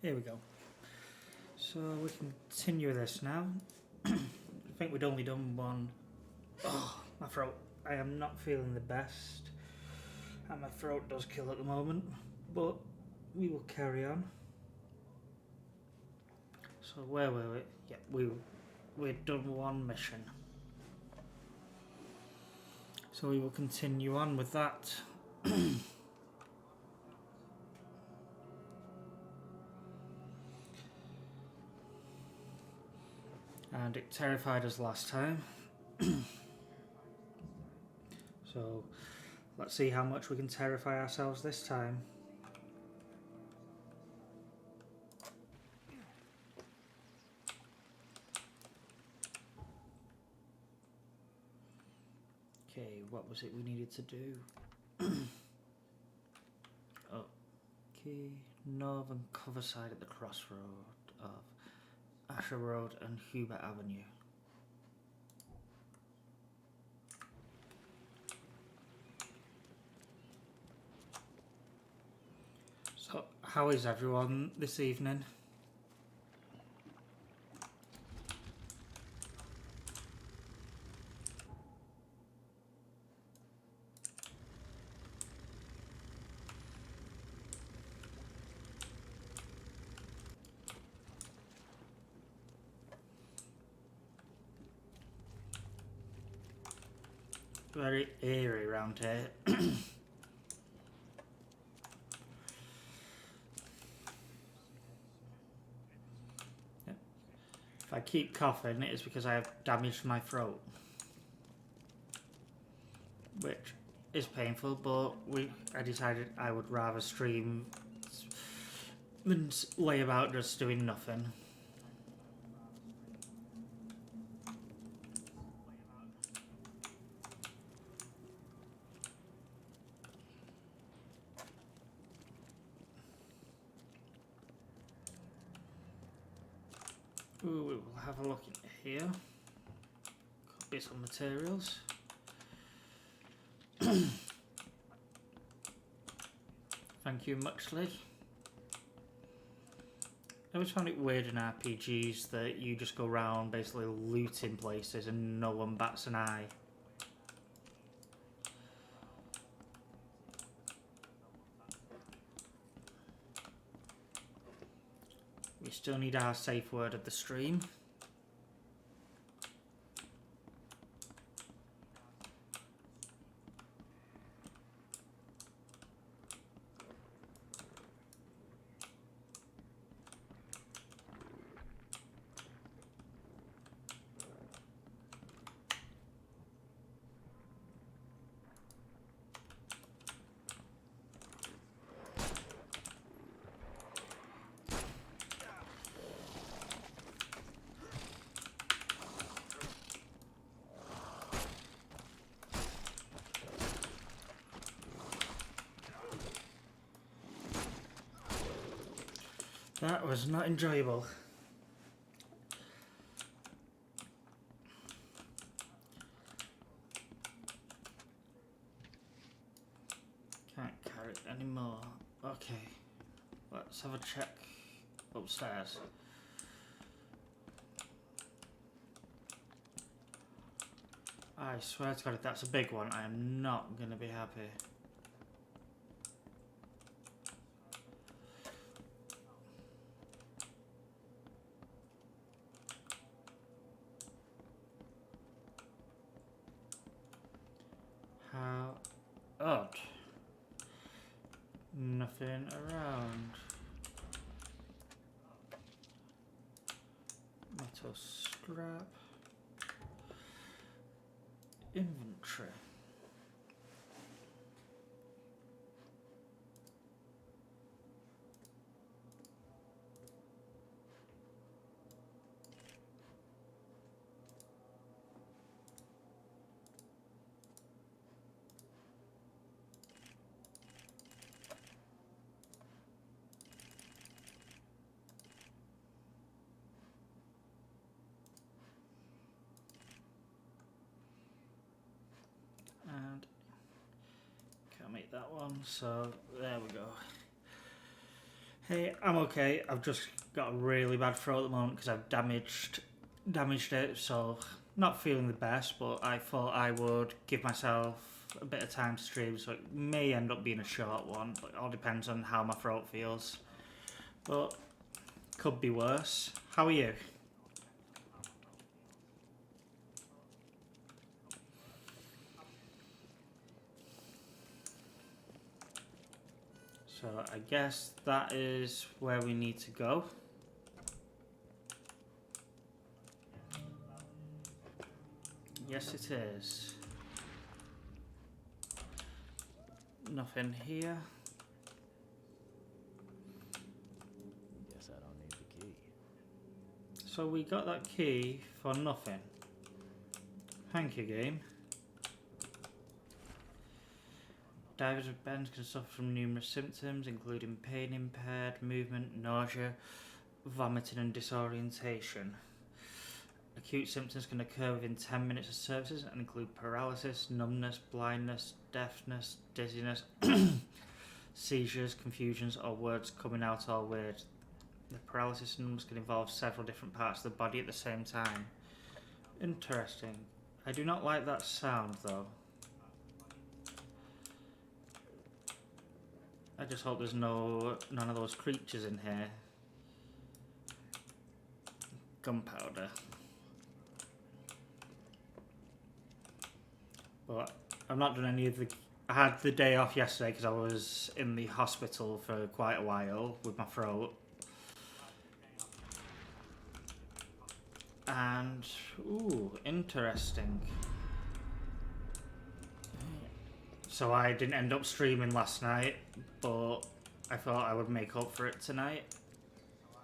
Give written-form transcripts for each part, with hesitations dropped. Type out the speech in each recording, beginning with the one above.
Here we go. So we continue this now. I think we'd only done one. Oh, my throat. I am not feeling the best. And my throat does kill at the moment. But we will carry on. So where were we? Yeah, we'd done one mission. So we will continue on with that. And it terrified us last time. So let's see how much we can terrify ourselves this time. Okay, what was it we needed to do? Okay, northern cover side at the crossroad of Asher Road and Hubert Avenue. So, how is everyone this evening? Very eerie around here. If I keep coughing, it's because I have damaged my throat, which is painful, but I decided I would rather stream than lay about just doing nothing. Ooh, we will have a look in here. Could be some materials. Thank you, Muxley. I always find it weird in RPGs that you just go around basically looting places and no one bats an eye. We still need our safe word of the stream. That was not enjoyable. Can't carry it anymore. Okay, let's have a check upstairs. I swear to God, if that's a big one, I am not going to be happy. How odd. Nothing around. Metal scrap. Inventory. And can't make that one, so there we go. Hey, I'm okay. I've just got a really bad throat at the moment because I've damaged it, so not feeling the best. But I thought I would give myself a bit of time to stream, so it may end up being a short one. But it all depends on how my throat feels. But could be worse. How are you? So I guess that is where we need to go. Yes, it is. Nothing here. Guess I don't need the key. So we got that key for nothing. Thank you, game. Divers with bends can suffer from numerous symptoms, including pain, impaired movement, nausea, vomiting, and disorientation. Acute symptoms can occur within 10 minutes of services and include paralysis, numbness, blindness, deafness, dizziness, seizures, confusions, or words coming out all weird. The paralysis and numbness can involve several different parts of the body at the same time. Interesting. I do not like that sound, though. I just hope there's none of those creatures in here. Gunpowder. But I've not done any of the... I had the day off yesterday because I was in the hospital for quite a while with my throat. And, ooh, interesting. So I didn't end up streaming last night, but I thought I would make up for it tonight.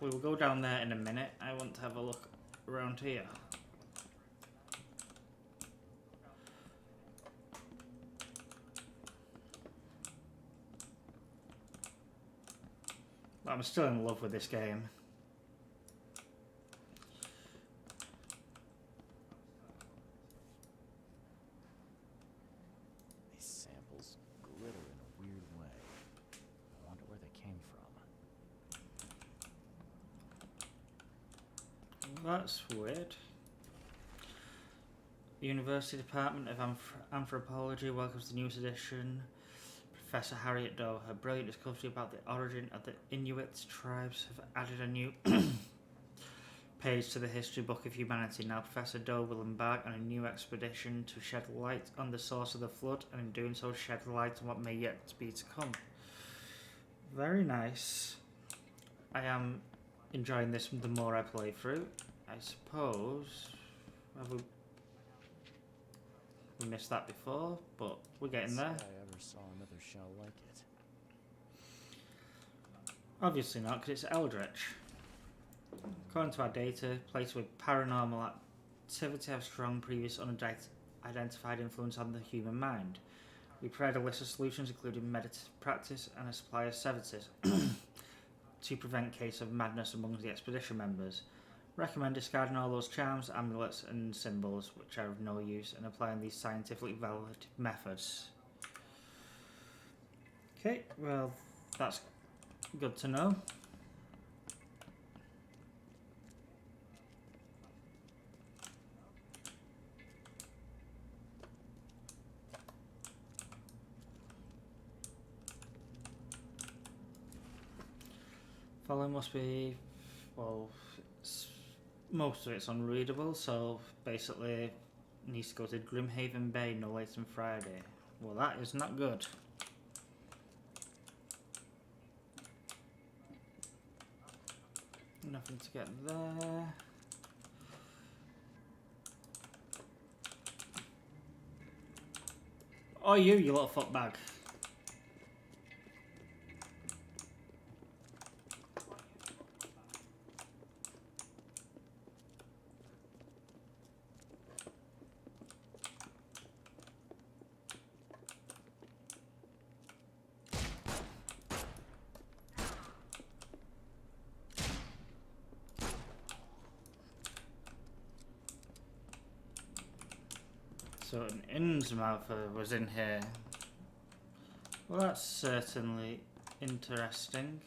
We will go down there in a minute. I want to have a look around here. But I'm still in love with this game. These samples glitter in a weird way. I wonder where they came from. That's weird. The University Department of Anthropology welcomes the newest edition. Professor Harriet Doe. Her brilliant discovery about the origin of the Inuit tribes have added a new page to the history book of humanity. Now Professor Doe will embark on a new expedition to shed light on the source of the flood, and in doing so shed light on what may yet be to come. Very nice. I am enjoying this the more I play through. I suppose... Have we missed that before, but we're getting there. I ever saw another shell like it. Obviously not, because it's Eldritch. According to our data, places with paranormal activity have strong previous unidentified influence on the human mind. We provide a list of solutions including meditative practice and a supply of sedatives to prevent case of madness among the expedition members. Recommend discarding all those charms, amulets and symbols which are of no use and applying these scientifically valid methods. Okay, well that's good to know. Following must be, well, most of it's unreadable, so basically needs to go to Grimhaven Bay no later than Friday. Well, that is not good. Nothing to get there. Oh, you little footbag. So an Innsmouther was in here. Well, that's certainly interesting.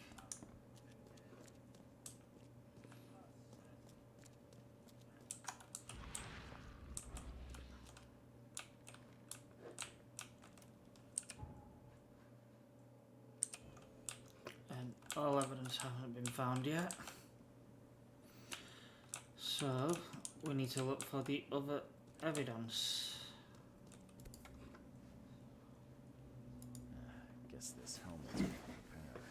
all evidence haven't been found yet. So, we need to look for the other evidence. Guess this helmet's beyond repair.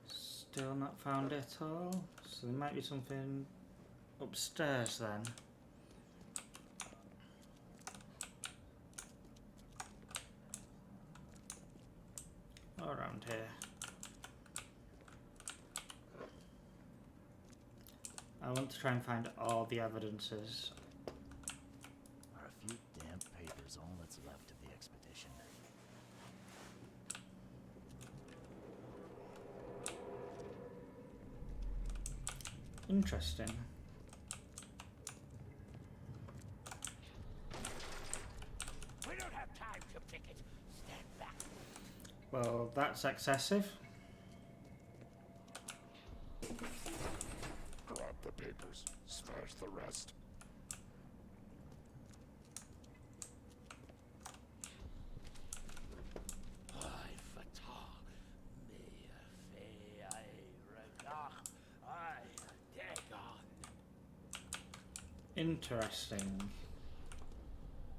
Still not found it at all. So there might be something upstairs then. Or around here. I want to try and find all the evidences. Are a few damp papers all that's left of the expedition? Interesting. We don't have time to pick it. Stand back. Well, that's excessive. Grab the papers, smash the rest. I fatah me fe I relach I dagon. Interesting.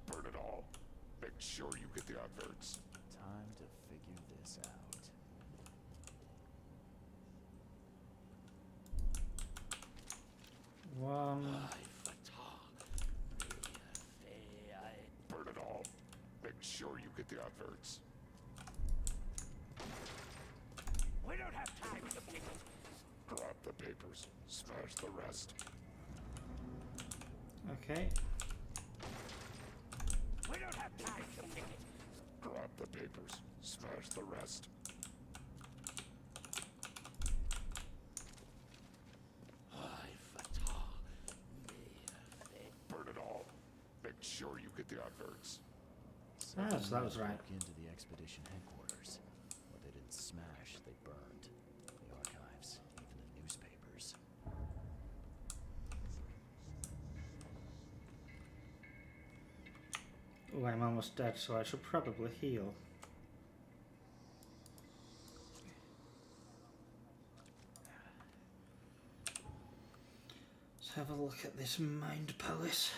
Burn it all. Make sure you get the adverts. Time to figure this out. One. I fatah me fe I. Burn it all. Make sure you get the adverts. We don't have time to pick it. Grab the papers, smash the rest. Okay. We don't have time to pick it. Grab the papers, smash the rest. I fatah me fe. Burn it all. Make sure you get the adverts. Ah, so that was right. Broke into the expedition headquarters. What they didn't smash, they burned. The archives, even the newspapers. Oh, I'm almost dead, so I should probably heal. Let's have a look at this Mind Palace.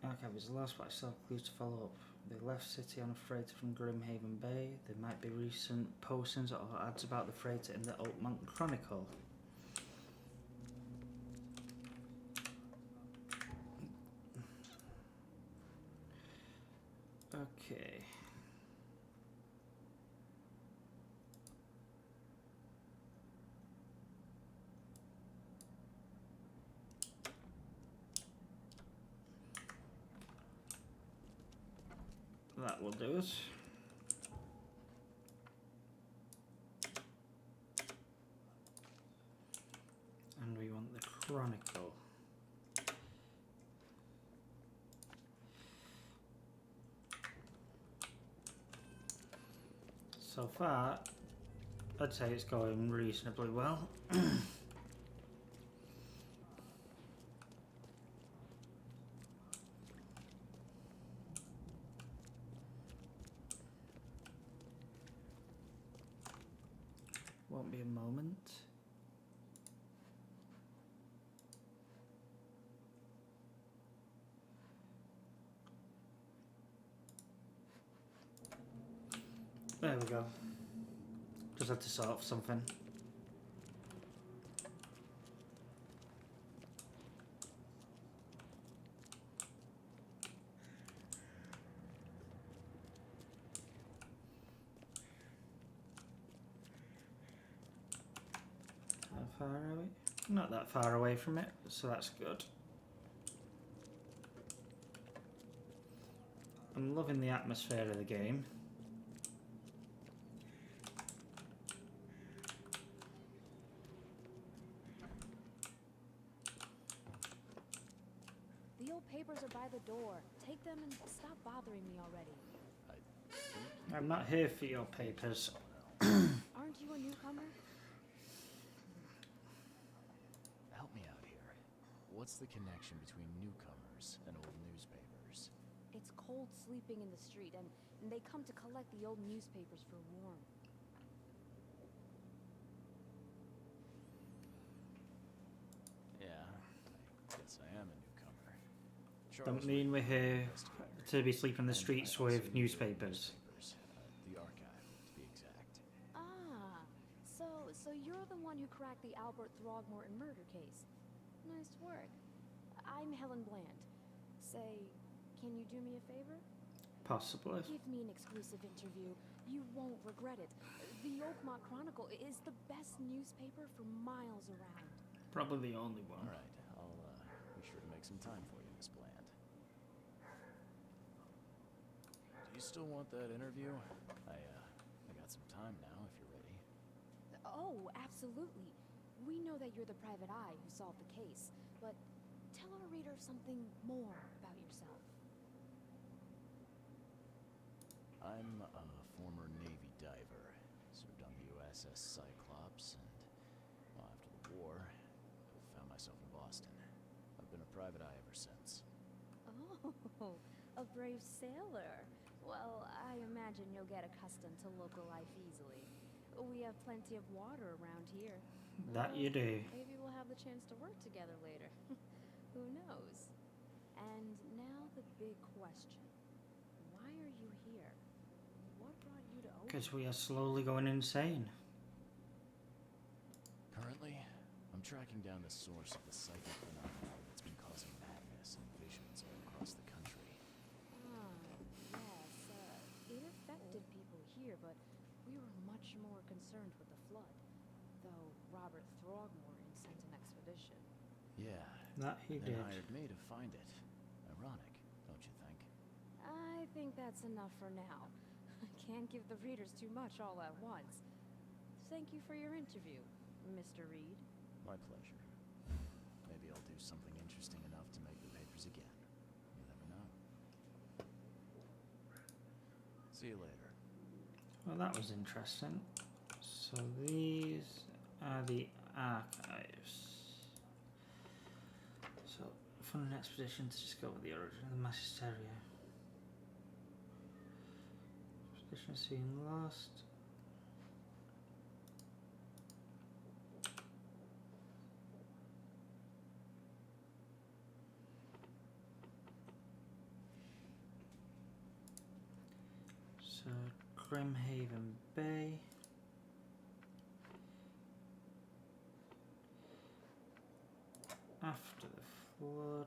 Archive is lost, but I still have clues to follow up. They left city on a freighter from Grimhaven Bay. There might be recent postings or ads about the freighter in the Oakmont Chronicle. Okay. That will do it. And we want the Chronicle. So far, I'd say it's going reasonably well. Won't be a moment. There we go. Just had to solve something. How far are we? Not that far away from it, so that's good. I'm loving the atmosphere of the game. The old papers are by the door. Take them and stop bothering me already. I'm not here for your papers. Aren't you a newcomer? Help me out here. What's the connection between newcomers and old newspapers? It's cold sleeping in the street, and they come to collect the old newspapers for warmth. Yeah, I guess I am a newcomer. Don't Charles mean Reed, we're here investigator. to be sleeping in the And streets I also with use the newspapers. The archive, to be exact. Ah, so you're the one who cracked the Albert Throgmorton murder case. Nice work. I'm Helen Bland. Say, can you do me a favor? Possibly. Give me an exclusive interview. You won't regret it. The Oakmont Chronicle is the best newspaper for miles around. Probably the only one. All right, I'll be sure to make some time for you, Miss Bland. Do you still want that interview? I got some time now, if you're ready. Oh, absolutely. We know that you're the private eye who solved the case, but tell our reader something more about yourself. I'm a former Navy diver. Served on the USS Cyclops, and well, after the war, I found myself in Boston. I've been a private eye ever since. Oh, a brave sailor. Well, I imagine you'll get accustomed to local life easily. We have plenty of water around here. That you do. Maybe we'll have the chance to work together later. Who knows? And now the big question. Why are you here? What brought you to Oakland? Because we are slowly going insane. Currently, I'm tracking down the source of the psychic phenomenon that's been causing madness and visions all across the country. Yes, it affected people here, but we were much more concerned with the flood. Though Robert Throgmorton sent an expedition. Yeah, That he then did. hired me to find it. Ironic, don't you think? I think that's enough for now. I can't give the readers too much all at once. Thank you for your interview, Mr. Reed. My pleasure. Maybe I'll do something interesting enough to make the papers again. You never know. See you later. Well, that was interesting. So these are the archives. So, fund an expedition to discover the origin of the mass hysteria. Expedition seen lost. So, Grimhaven Bay. After the flood.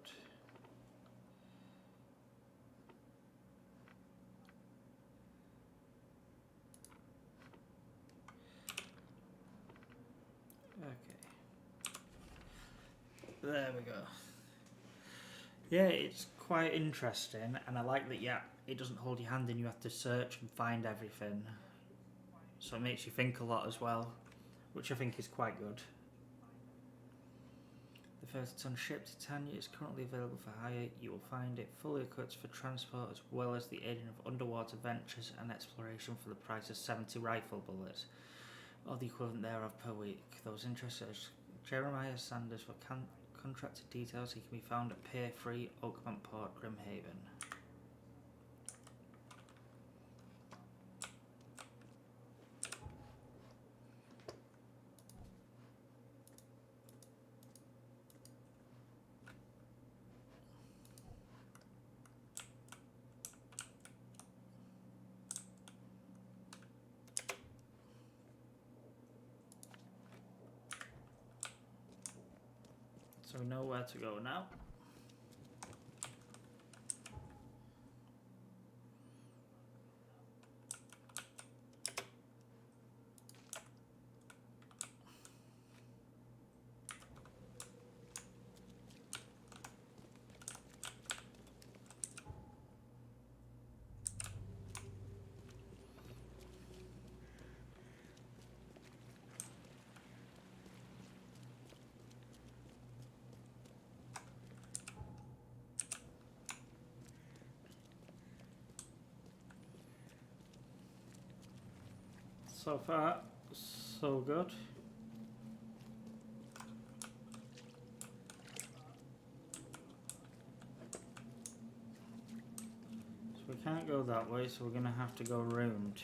Okay. There we go. Yeah, it's quite interesting, and I like that. Yeah, it doesn't hold your hand, and you have to search and find everything. So it makes you think a lot as well, which I think is quite good. The 30-ton ship Titania is currently available for hire. You will find it fully equipped for transport, as well as the aiding of underwater ventures and exploration for the price of 70 rifle bullets, or the equivalent thereof per week. Those interested, Jeremiah Sanders for contracted details. He can be found at Pier 3, Oakmont Port, Grimhaven. So we know where to go now. So far, so good. can't go that way, so we're gonna have to go round.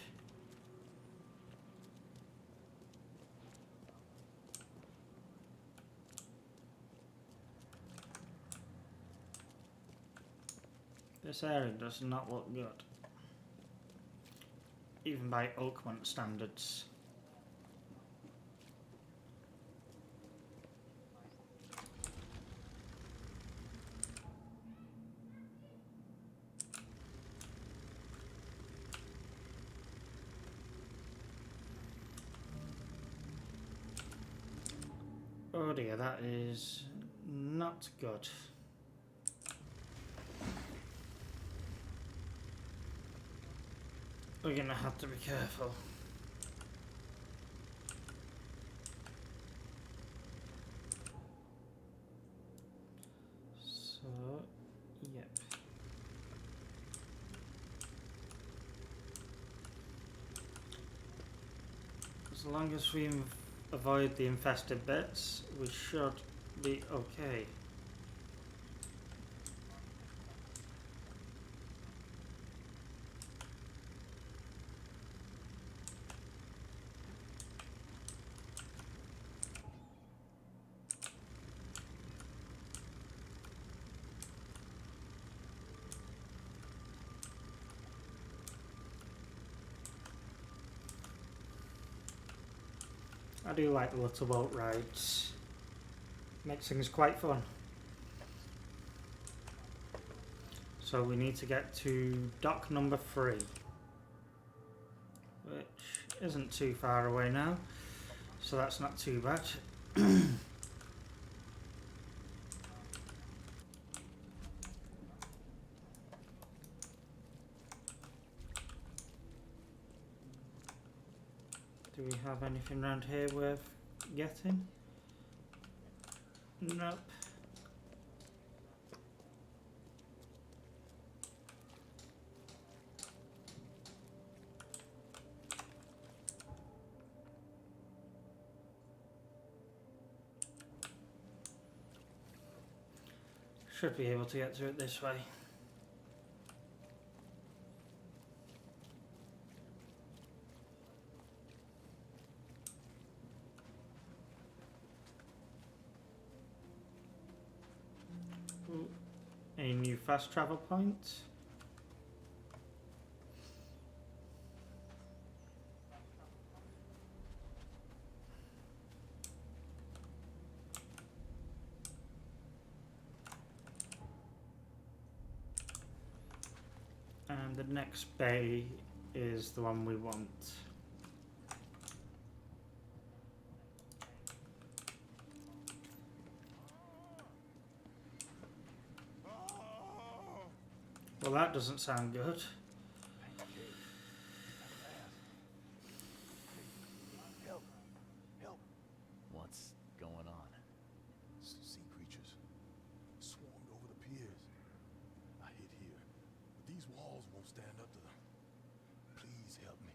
This area does not look good, even by Oakmont standards. Oh dear, that is not good. We're gonna have to be careful. So, yep. As long as we avoid the infested bits, we should be okay. I do like the little boat rides. Makes things quite fun. So we need to get to dock number 3, which isn't too far away now, so that's not too bad. Do we have anything around here worth getting? Nope. Should be able to get to it this way. Ooh, a new fast travel point. And the next bay is the one we want. Well, that doesn't sound good. Help! Help! What's going on? Sea creatures swarmed over the piers. I hid here, but these walls won't stand up to them. Please help me.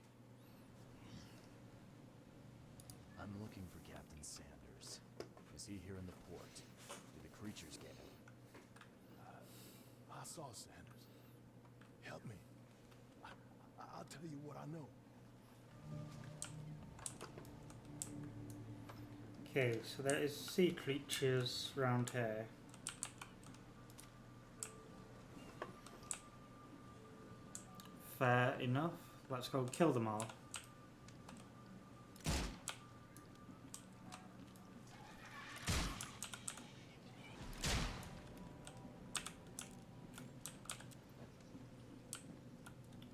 I'm looking for Captain Sanders. Is he here in the port? Did the creatures get him? I saw Sanders. Help me. I'll tell you what I know. Okay, so there is sea creatures around here. Fair enough. Let's go kill them all.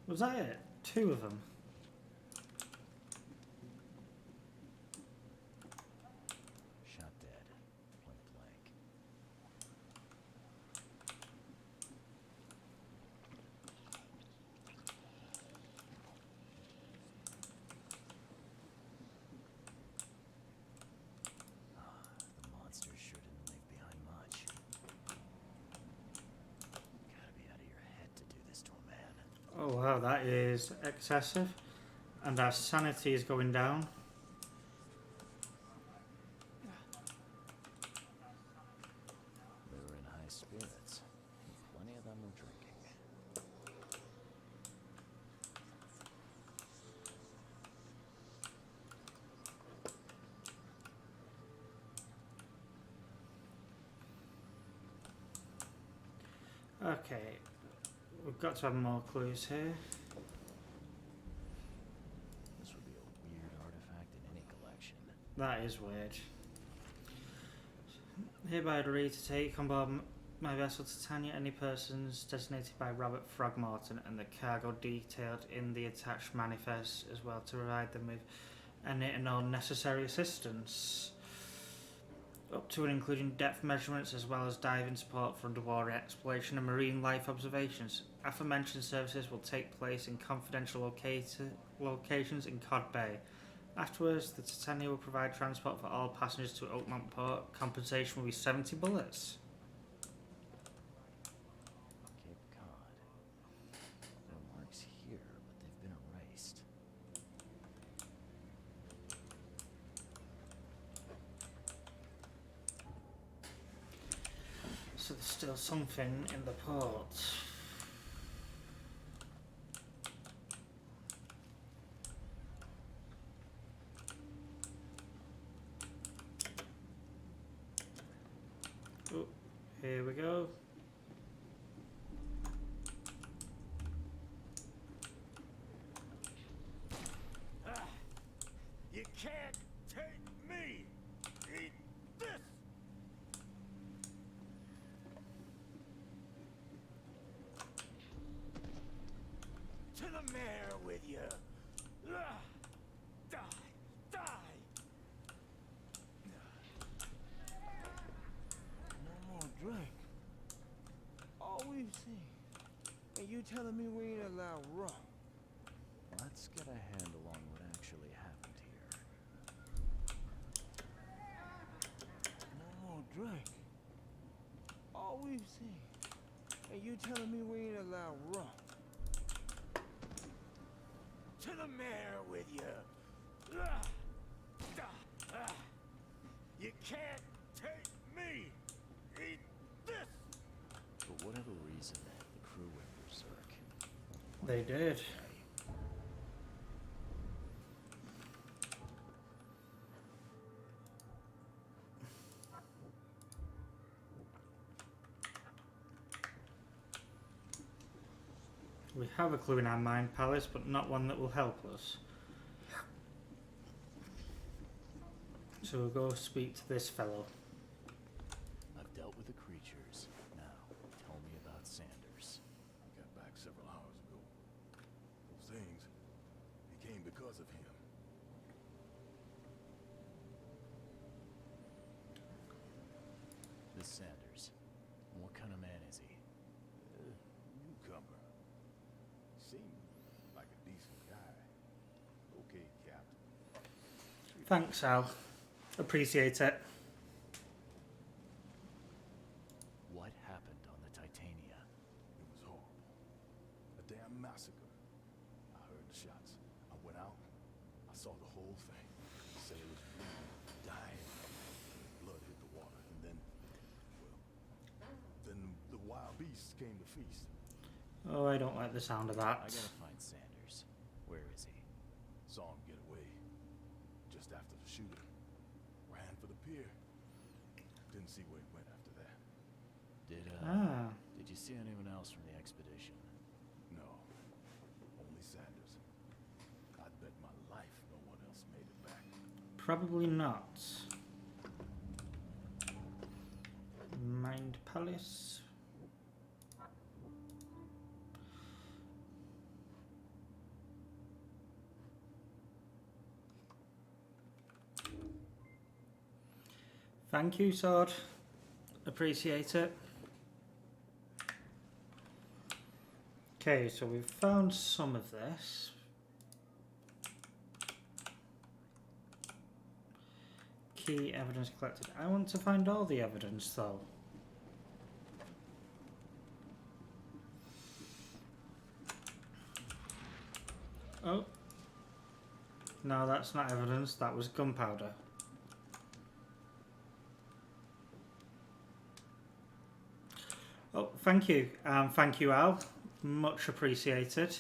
Was that it? 2 of them? Shot dead. Point blank. The monster sure didn't leave behind much. Gotta be out of your head to do this to a man. Oh wow, that is excessive. And our sanity is going down. They were in high spirits. Plenty of them were drinking. Okay, we've got to have more clues here. This would be a weird artifact in any collection. That is weird. Hereby agree to take on board my vessel Titania any persons designated by Robert Throgmorton and the cargo detailed in the attached manifest, as well to provide them with any and all necessary assistance, up to and including depth measurements as well as diving support for underwater exploration and marine life observations. Aforementioned services will take place in confidential locations in Cod Bay. Afterwards, the Titania will provide transport for all passengers to Oakmont Port. Compensation will be 70 bullets. Cape Cod. There are marks here, but they've been erased. So there's still something in the port. Oh, here we go. You can't take me! Eat this! To the mayor with you! Die! Die! No more drink. All we've seen. And you telling me we ain't allowed rum? Let's get a handle on what actually happened here. No more drink. All we've seen. And you telling me we ain't allowed rum? To the mayor with you! You can't take me! Eat this! For whatever reason, the crew went berserk. They did. We have a clue in our mind palace, but not one that will help us. So we'll go speak to this fellow. I've dealt with the creatures. Now, tell me about Sanders. He got back several hours ago. Those things, they came because of him. This Sanders. What kind of man is he? Newcomer. Seemed like a decent guy. Okay, Captain. Thanks, Al. Appreciate it. What happened on the Titania? It was horrible. A damn massacre. I heard the shots. I went out. I saw the whole thing. Sailors bleeding, dying. Blood hit the water. And then, well, then the wild beasts came to feast. Oh, I don't like the sound of that. I gotta find Sanders. Where is he? Saw him get away. Just after the shooting. Ran for the pier. Didn't see where he went after that. Did you see anyone else from the expedition? No. Only Sanders. I'd bet my life no one else made it back. Probably not. Mind Palace. Thank you, Sword. Appreciate it. Okay, so we've found some of this. Key evidence collected. I want to find all the evidence, though. Oh. No, that's not evidence. That was gunpowder. Oh, thank you. Thank you, Al. Much appreciated.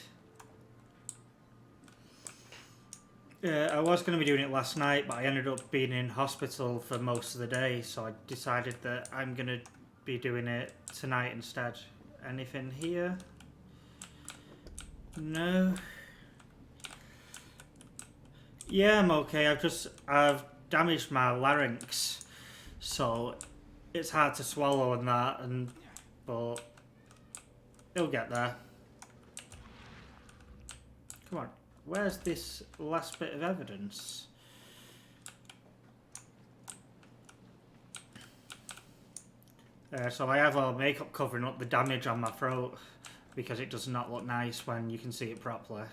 I was going to be doing it last night, but I ended up being in hospital for most of the day, so I decided that I'm going to be doing it tonight instead. anything here? No. Yeah, I'm okay. I've damaged my larynx, so it's hard to swallow and that, but it'll get there. Come on, where's this last bit of evidence? So I have a makeup covering up the damage on my throat because it does not look nice when you can see it properly.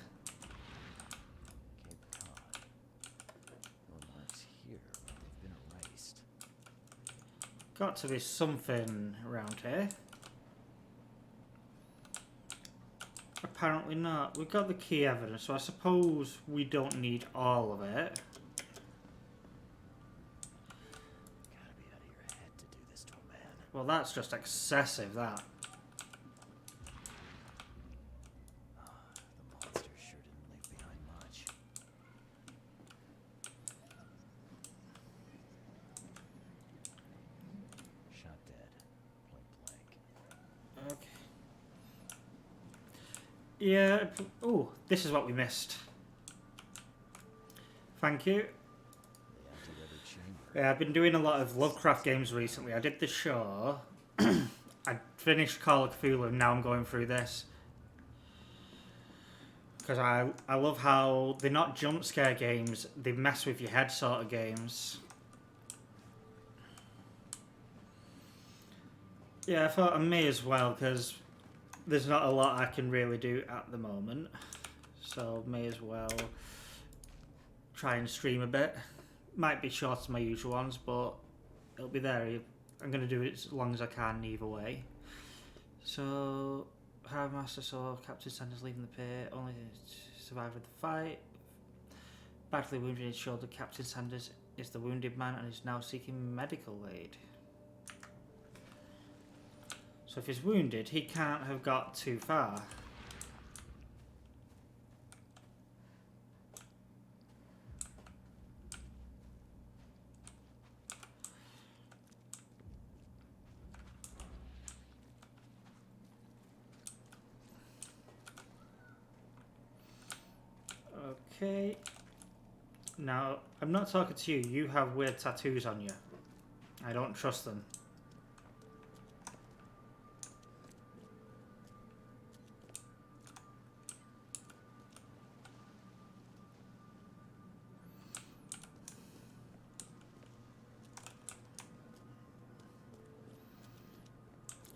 Cape Cod. No marks here, but they've been erased. Got to be something around here. Apparently not. We've got the key evidence, so I suppose we don't need all of it. Gotta be out of your head to do this to a man. Well, that's just excessive, that. The monster sure didn't leave behind much. Shot dead. Point blank. Okay. Yeah. Oh, this is what we missed. Thank you. They emptied every chamber. Yeah, I've been doing a lot of Lovecraft games recently. I did the show. I finished Call of Cthulhu, and now I'm going through this. Because I love how they're not jump scare games, they mess with your head sort of games. Yeah, I thought I may as well, because there's not a lot I can really do at the moment. So may as well try and stream a bit. Might be shorter than my usual ones, but it'll be there. I'm going to do it as long as I can either way. So, Harvey Master saw Captain Sanders leaving the pier, only survived the fight. Badly wounded in his shoulder, Captain Sanders is the wounded man and is now seeking medical aid. So if he's wounded, he can't have got too far. Okay. Now, I'm not talking to you. You have weird tattoos on you. I don't trust them.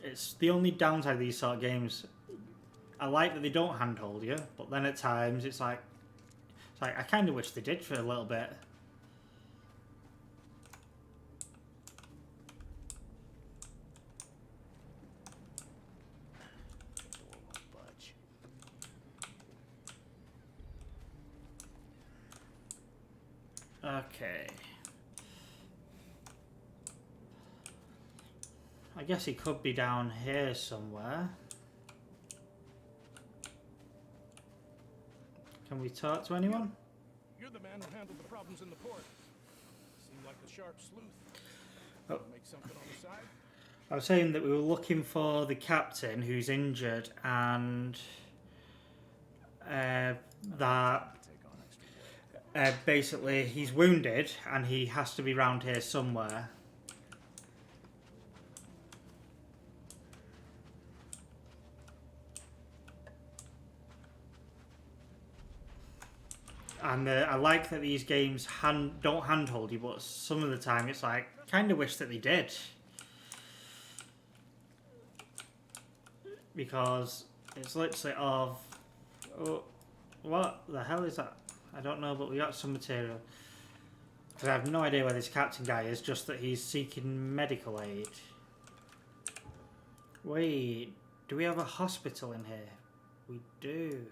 It's the only downside of these sort of games. I like that they don't handhold you, but then at times it's like I kind of wish they did for a little bit. The door won't budge. Okay. I guess he could be down here somewhere. Can we talk to anyone? You're the man who handled the problems in the port. Seem like a sharp sleuth. Oh. Make something on the side? I was saying that we were looking for the captain who's injured and that Take on extra work. basically he's wounded and he has to be round here somewhere. And I like that these games don't handhold you, but some of the time it's like, kind of wish that they did. Because it's literally of, oh, what the hell is that? I don't know, but we got some material. Because I have no idea where this captain guy is, just that he's seeking medical aid. Wait, do we have a hospital in here? We do.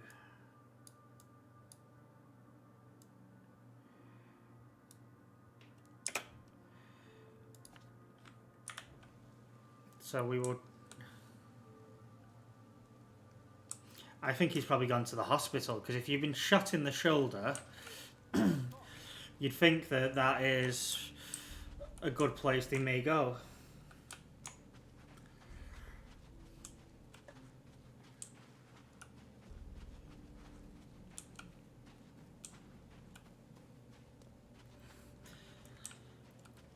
So we will... I think he's probably gone to the hospital, because if you've been shot in the shoulder, you'd think that that is a good place they may go.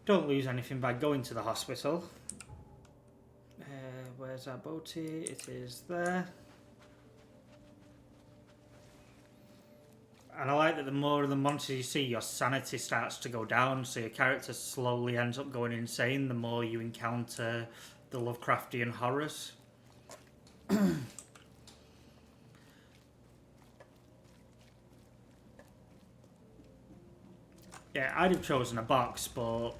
Don't lose anything by going to the hospital. Where's our boaty? It is there. And I like that the more of the monsters you see, your sanity starts to go down, so your character slowly ends up going insane the more you encounter the Lovecraftian horrors. Yeah, I'd have chosen a box, but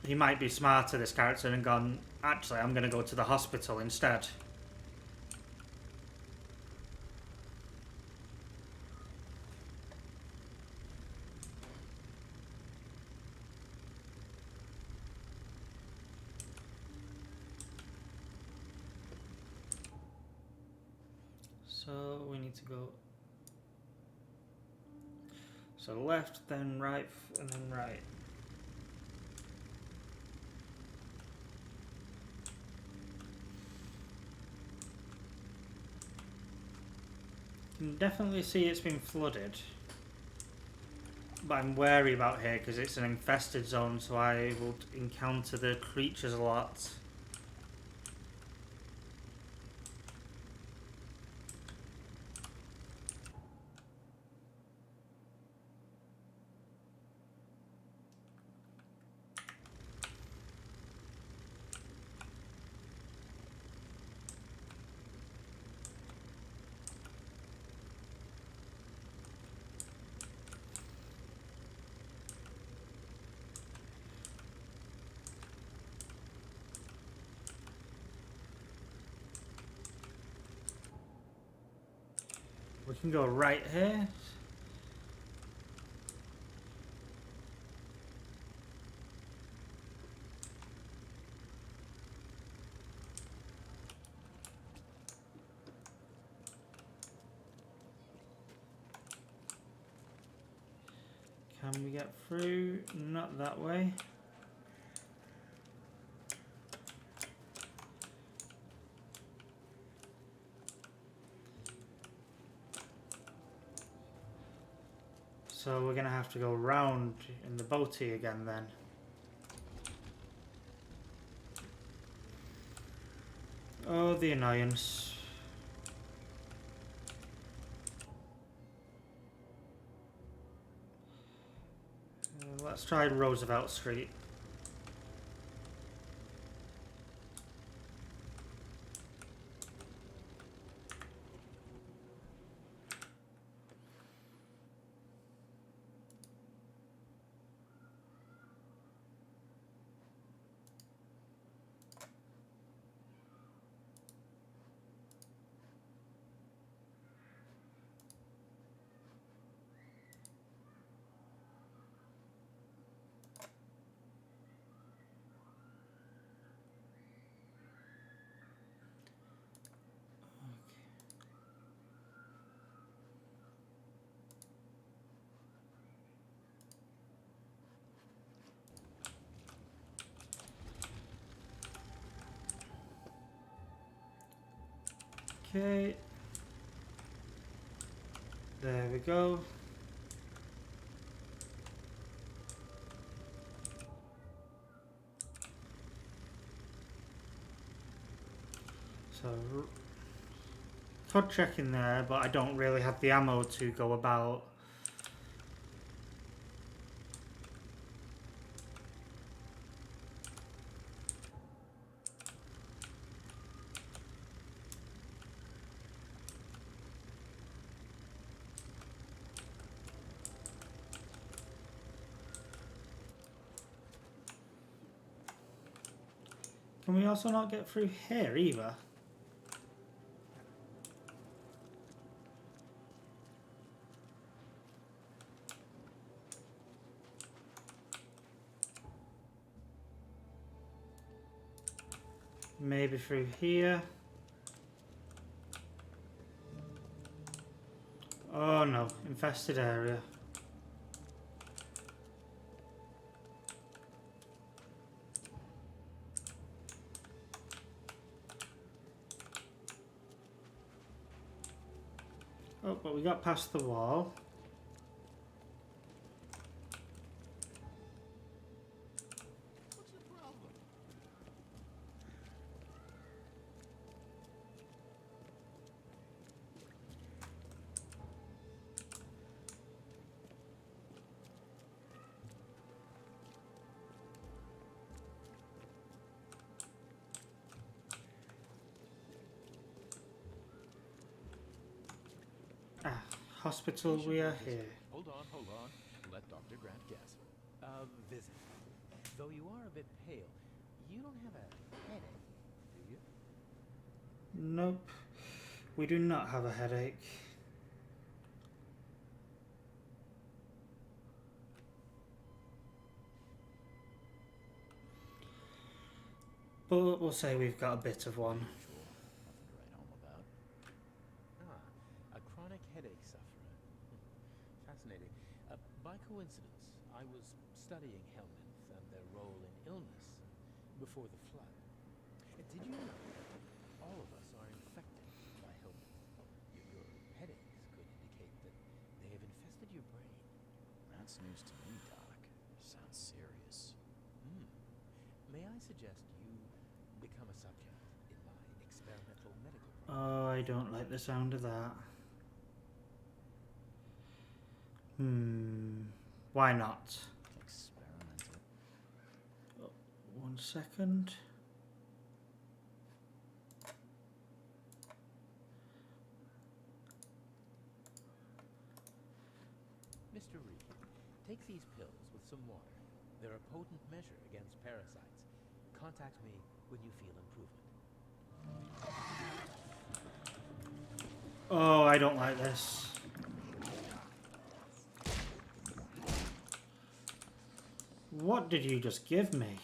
he might be smarter, this character, and gone, actually, I'm going to go to the hospital instead. So we need to go. So left, then right, and then right. You can definitely see it's been flooded. But I'm wary about here because it's an infested zone, so I will encounter the creatures a lot. We can go right here. Can we get through? Not that way. So we're gonna have to go round in the boaty again then. Oh, the annoyance. Let's try Roosevelt Street. Okay. There we go. So, could check in there, but I don't really have the ammo to go about. Can we also not get through here either? Maybe through here. Oh no, infested area. Oh, but we got past the wall. hospital Patient we or are visitor? here. Hold on. Let Dr. Grant guess. A visit. Though you are a bit pale, you don't have a headache, do you? Nope. We do not have a headache. But we'll say we've got a bit of one. Usual. Nothing to write home about. Ah, a chronic headache sufferer. Fascinating. By coincidence, I was studying Helminth and their role in illness before the flood. Did you know all of us are infected by Helminth? Your headaches could indicate that they have infested your brain. That's news to me, Doc. Sounds serious. May I suggest you become a subject in my experimental medical program? Oh, I don't like the sound of that. Why not? Experimental. 1 second. Mr. Reed, take these pills with some water. They're a potent measure against parasites. Contact me when you feel improvement. Oh, I don't like this. What did you just give me?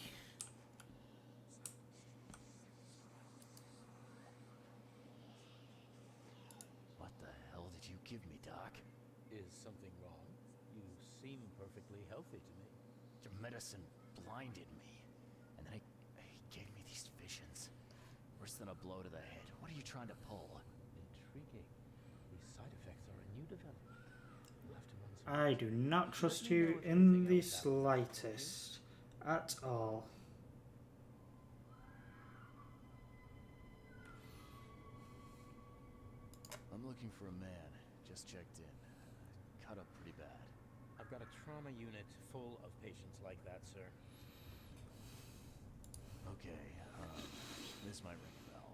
What the hell did you give me, Doc? Is something wrong? You seem perfectly healthy to me. Your medicine blinded me. And then he gave me these visions. Worse than a blow to the head. What are you trying to pull? Intriguing. These side effects are a new development. You'll have to run some I do not trust you in the slightest. At all. I'm looking for a man. Just checked in. Cut up pretty bad. I've got a trauma unit full of patients like that, sir. Okay, this might ring a bell.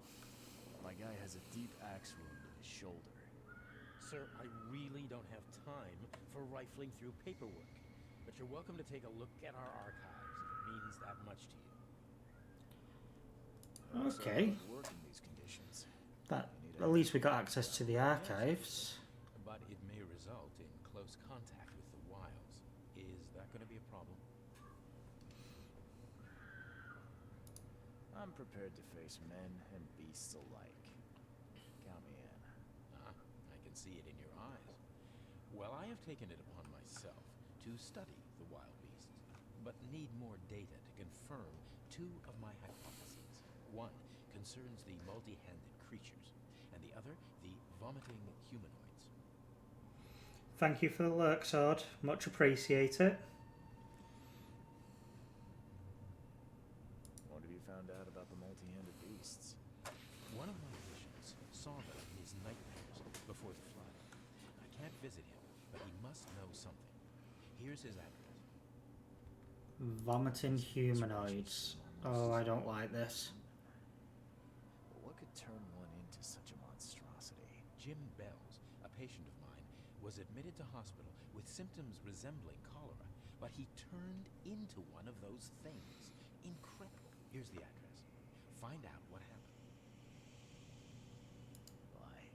My guy has a deep axe wound in his shoulder. Sir, I really don't have time for rifling through paperwork. But you're welcome to take a look at our archives if it means that much to you. Okay. So, work in these conditions. That at least we got access to the archives. But it may result in close contact with the wilds. Is that going to be a problem? I'm prepared to face men and beasts alike. Count me in. I can see it in your eyes. Well, I have taken it upon myself to study the wild beasts, but need more data to confirm two of my hypotheses. One concerns the multi-handed creatures, and the other the vomiting humanoids. Thank you for the lurk sword. Much appreciate it. What have you found out about the multi-handed beasts? One of my visions saw them in his nightmares before the flood. I can't visit him, but he must know something. Here's his address. Vomiting humanoids. Oh, I don't like this. What could turn one into such a monstrosity? Jim Bells, a patient of mine, was admitted to hospital with symptoms resembling cholera, but he turned into one of those things. Incredible. Here's the address. Find out what happened. Bye.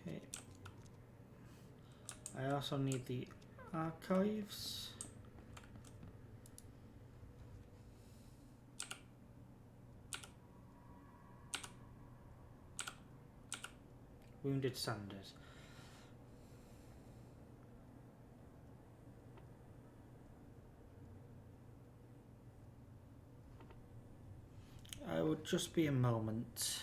Okay. I also need the archives. Wounded Sanders. I would just be a moment.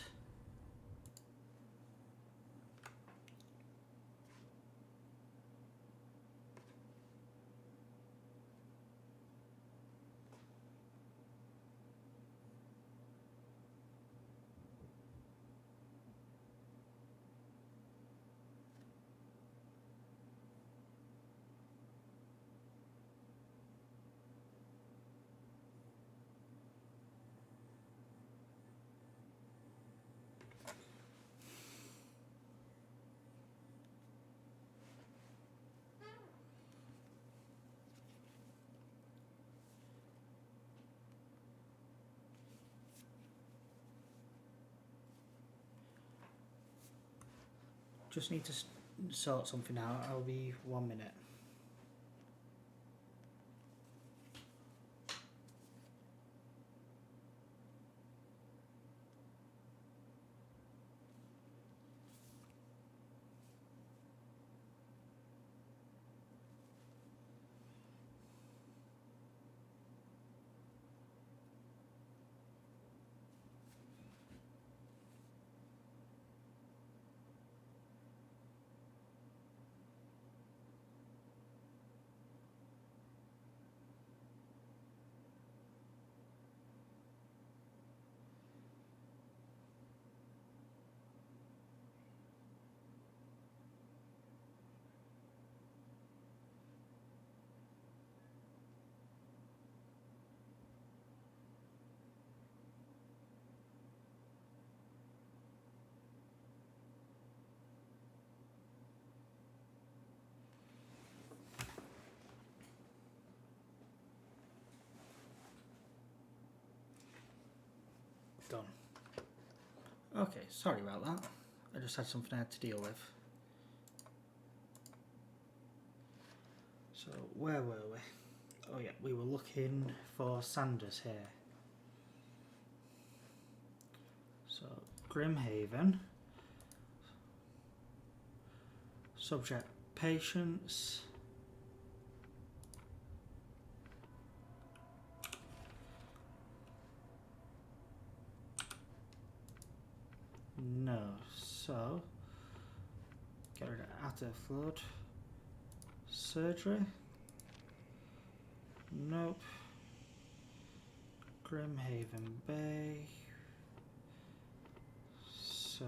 just need to sort something out. I'll be 1 minute. Done. Okay, sorry about that. I just had something I had to deal with. So, where were we? Oh yeah, we were looking for Sanders here. So, Grimhaven. Subject Patience. No, so get rid of Atterflood. Surgery? Nope. Grimhaven Bay. So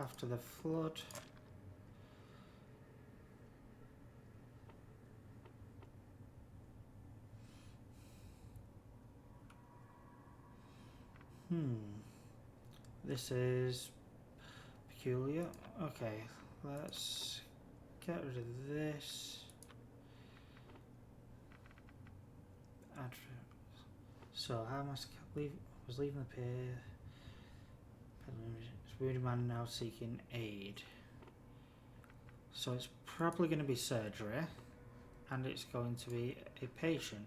after the flood. This is peculiar. Okay, let's get rid of this. So how much was leaving the pier. Wounded man now seeking aid. So it's probably going to be surgery, and it's going to be a patient.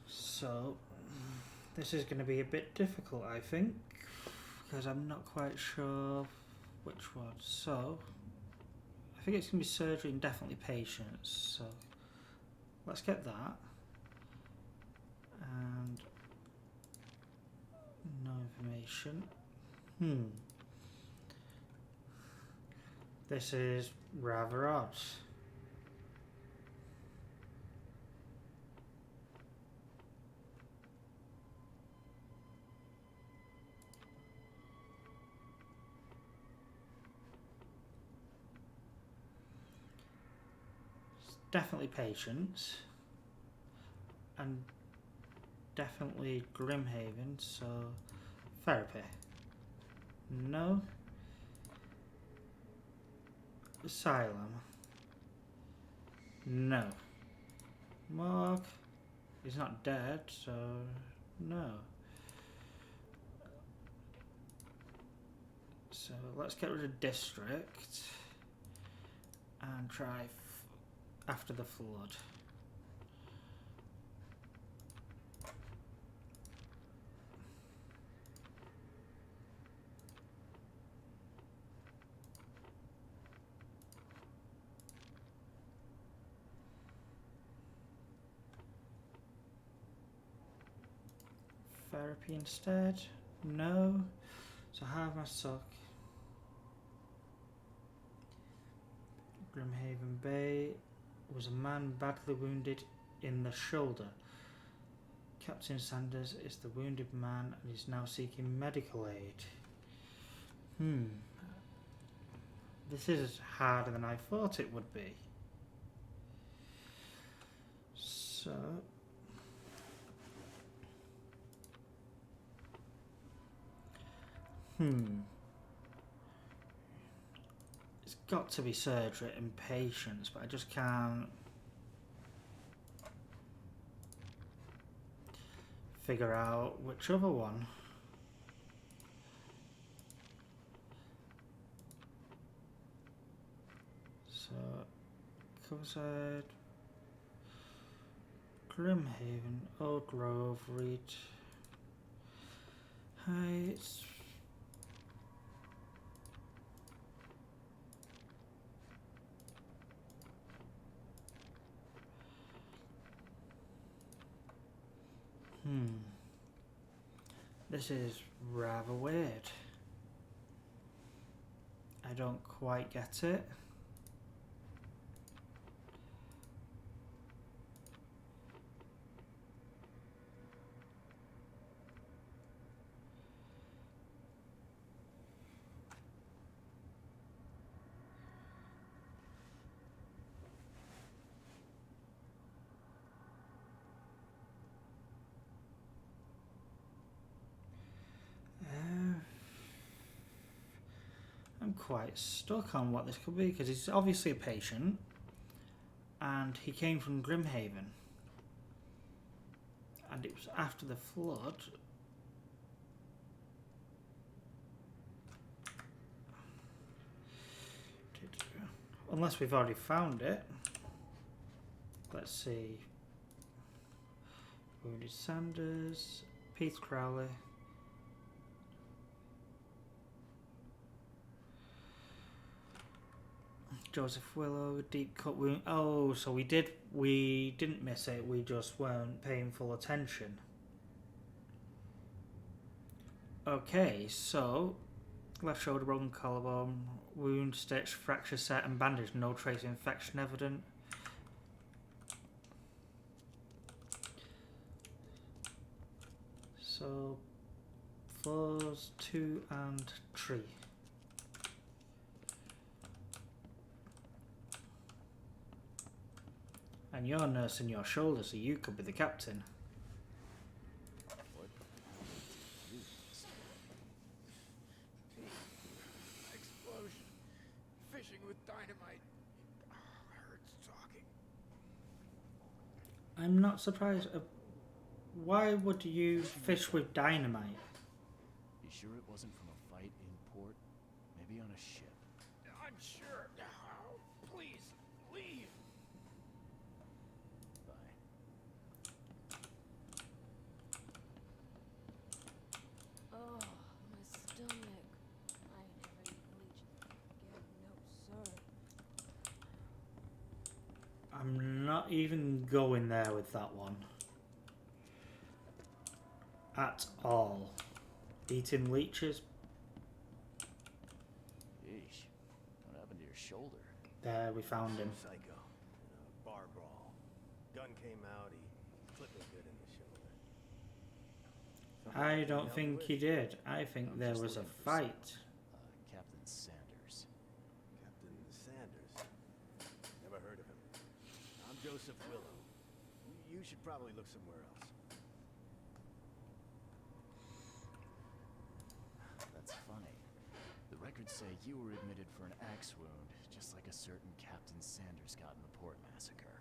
So this is going to be a bit difficult, I think, because I'm not quite sure which one. So I think it's going to be surgery and definitely patients. So let's get that. And no information. This is rather odd. Definitely patients, and definitely Grimhaven, so therapy. No. Asylum. No. Morgue. He's not dead, so no. So let's get rid of district and try after the flood. Therapy instead? No. So how am I suck? Grimhaven Bay was a man badly wounded in the shoulder. Captain Sanders is the wounded man and is now seeking medical aid. This is harder than I thought it would be. So it's got to be surgery and patients, but I just can't. figure out which other one. So, Coverside, Grimhaven, Old Grove, Reed Heights. This is rather weird. I don't quite get it. I'm quite stuck on what this could be because he's obviously a patient and he came from Grimhaven and it was after the flood. Unless we've already found it. Let's see. Wounded Sanders, Pete Crowley. Joseph Willow, deep cut wound. Oh, so we didn't miss it, we just weren't paying full attention. Okay, so left shoulder, broken collarbone, wound, stitch, fracture set and bandage, no trace of infection evident. So floors 2 and 3. And you're nursing your shoulder, so you could be the captain. What? Explosion. Fishing with dynamite. Hurts talking. I'm not surprised. Why would you fish with dynamite? You sure it wasn't from a fight in port? Maybe on a ship. I'm sure. Oh, please, leave. Bye. Oh, my stomach. I never eat bleach again, no sir. I'm not even going there with that one. At all. Eating leeches? Yeesh. What happened to your shoulder? There, we found him. Psycho. Bar brawl. Gun came out, he clipped me good in the shoulder. I don't think he did. I think I'm there just was a looking for fight. Captain Sanders. Captain Sanders. Never heard of him. I'm Joseph Willow. You should probably look somewhere else. That's funny. The records say you were admitted for an axe wound, just like a certain Captain Sanders got in the port massacre.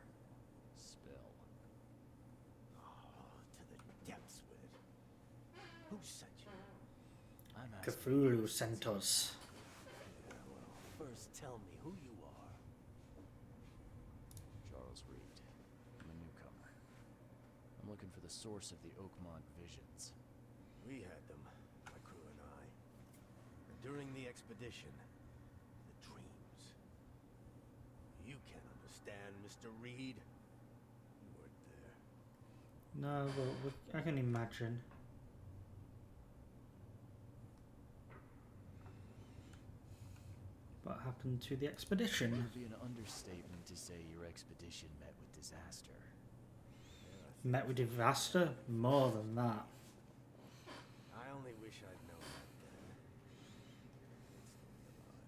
Spill. Oh, to the depths with it. Who sent you? I'm asking. Cthulhu sent us. Yeah, well, first tell me who you are. Charles Reed. I'm a newcomer. I'm looking for the source of the Oakmont visions. We had them, my crew and I. And during the expedition, the dreams. You can't understand, Mr. Reed. You weren't there. No, but I can imagine. What happened to the It expedition? would be an understatement to say your expedition met with disaster. Met with disaster? More than that. I only wish I'd known that then. They'd still be alive.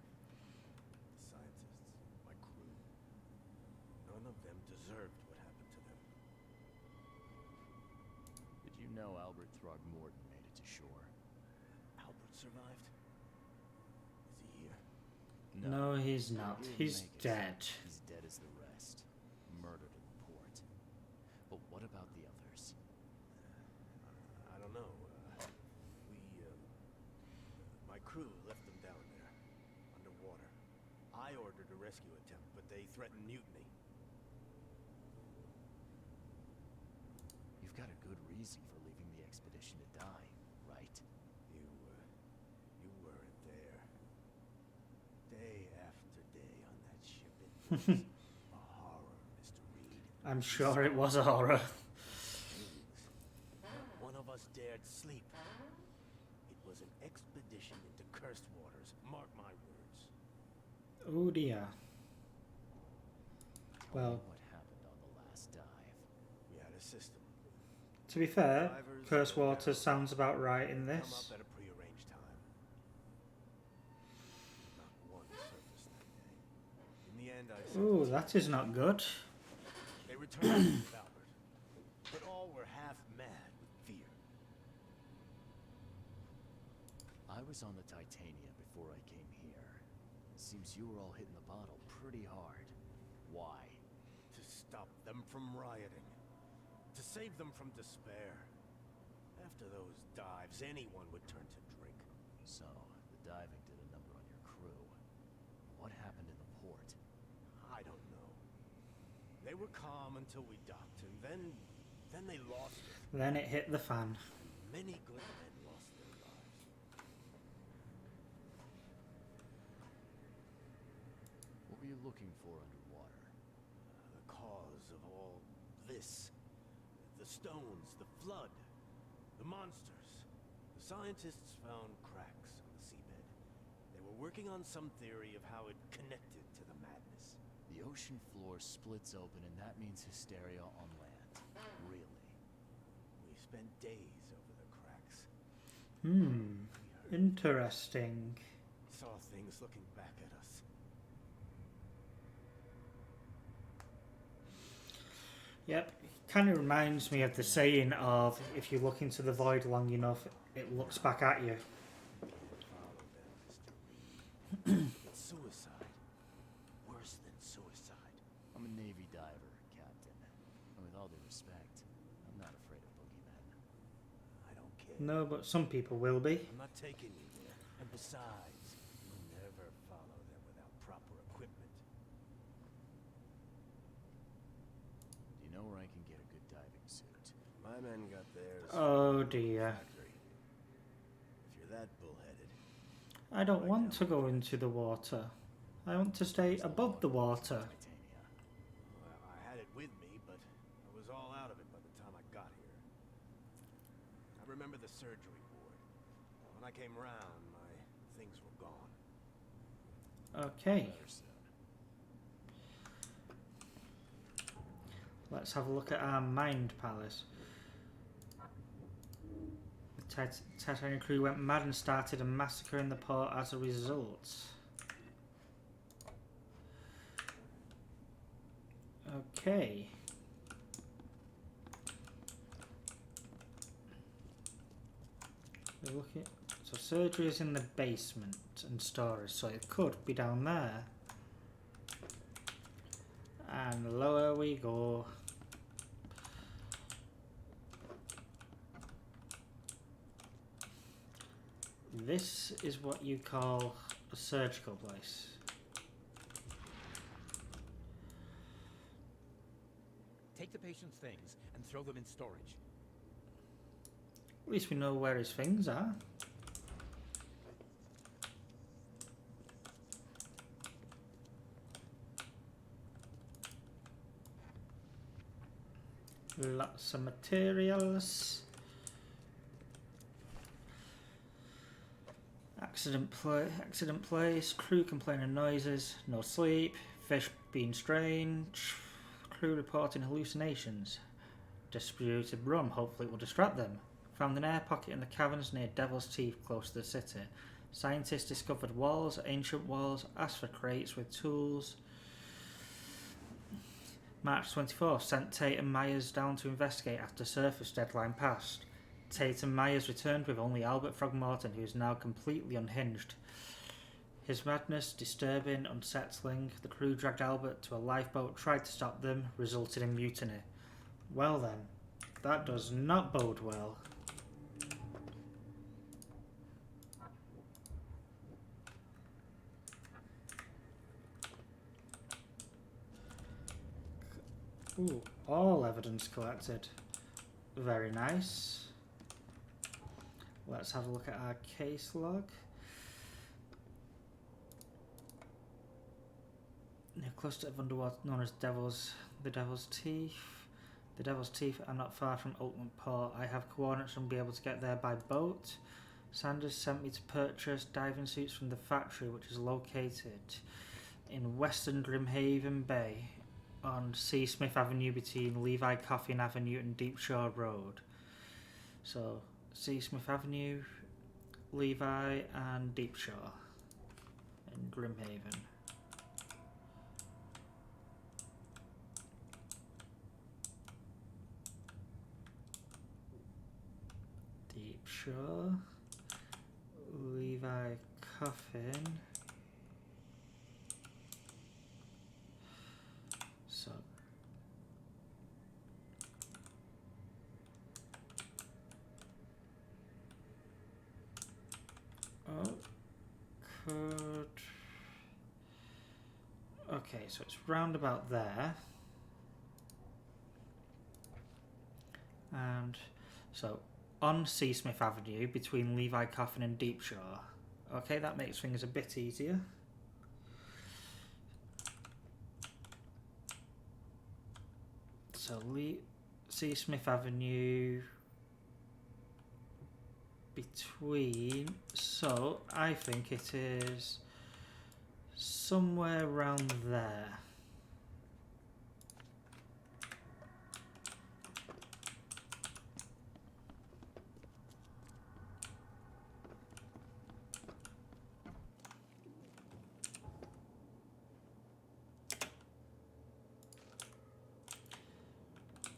The scientists, my crew. None of them deserved what happened to them. Did you know Albert Throgmorton made it to shore? Albert survived? Is he here? No, he's not. He didn't He's make it. dead. He's dead as the rest. Murdered in the port. But what about the others? crew left them down there, underwater. I ordered a rescue attempt, but they threatened mutiny. You've got a good reason for leaving the expedition to die, right? You weren't there. Day after day on that ship, it was a horror, Mr. Reed. I'm sure it was a horror. Not one of us dared sleep. It was an expedition into cursed waters. Mark my words. Oh dear. Well, What happened on the last dive? We had a system. to be fair, Divers Curse and Water sounds about right in come this. up at a prearranged time. Not one surfaced that day. In the end, I sent Ooh, the that is not good. They returned with Albert, but all were half mad with fear. I was on the Titania before I came here. Seems you were all hitting the bottle pretty hard. Why? To stop them from rioting. To save them from despair. After those dives, anyone would turn to drink. So, the diving did a number on your crew. What happened in the port? I don't know. They were calm until we docked, and then they lost it. Then it hit the fan. Many good men lost their lives. What were you looking for underwater? The cause of all this. The stones, the flood, the monsters. The scientists found cracks on the seabed. They were working on some theory of how it connected to the madness. The ocean floor splits open and that means hysteria on land. Really? We spent days over the cracks. Interesting. Saw things looking back at us. Yep, kind of reminds me of the saying of if you look into the void long enough, it looks back at you. Follow them, Mr. Reed. It's suicide. Worse than suicide. I'm a Navy diver, Captain. And with all due respect, I'm not afraid of boogeymen. I don't care. No, but some people will be. I'm not taking you there. And besides, you never follow them without proper equipment. Do you know where I can get a good diving suit? My men got theirs. Oh dear. Factory. If you're that bullheaded, I don't want to go into the water. I want to stay above the water. Titania. well, I had it with me, but I was all out of it by the time I got here. I remember the surgery ward. When I came round, my things were gone. Okay, Understood. let's have a look at our Mind Palace. The Titanic crew went mad and started a massacre in the port as a result. Okay. We're looking. So surgery is in the basement and storage, so it could be down there. And lower we go. This is what you call a surgical place. Take the patient's things and throw them in storage. At least we know where his things are. Lots of materials. Accident place. Crew complaining noises. No sleep. Fish being strange. Crew reporting hallucinations. Distributed rum. Hopefully it will distract them. Found an air pocket in the caverns near Devil's Teeth, close to the city. Scientists discovered walls, ancient walls. Asked for crates with tools. March 24th, sent Tate and Myers down to investigate after surface deadline passed. Tate and Myers returned with only Albert Throgmorton, who is now completely unhinged. His madness, disturbing, unsettling. The crew dragged Albert to a lifeboat, tried to stop them, resulted in mutiny. Well then, that does not bode well. Ooh, all evidence collected. Very nice. Let's have a look at our case log. A cluster of underwater known as the Devil's Teeth. The Devil's Teeth are not far from Ultimate Port. I have coordinates and will be able to get there by boat. Sanders sent me to purchase diving suits from the factory, which is located in Western Grimhaven Bay on C. Smith Avenue between Levi Coffin Avenue and Deep Shore Road. So, C. Smith Avenue, Levi and Deep Shore in Grimhaven. Deep Shore, Levi Coffin. So okay, so it's round about there. And so on C. Smith Avenue between Levi Coffin and Deep Shore. Okay, that makes things a bit easier. So C. Smith Avenue between, so I think it is somewhere around there.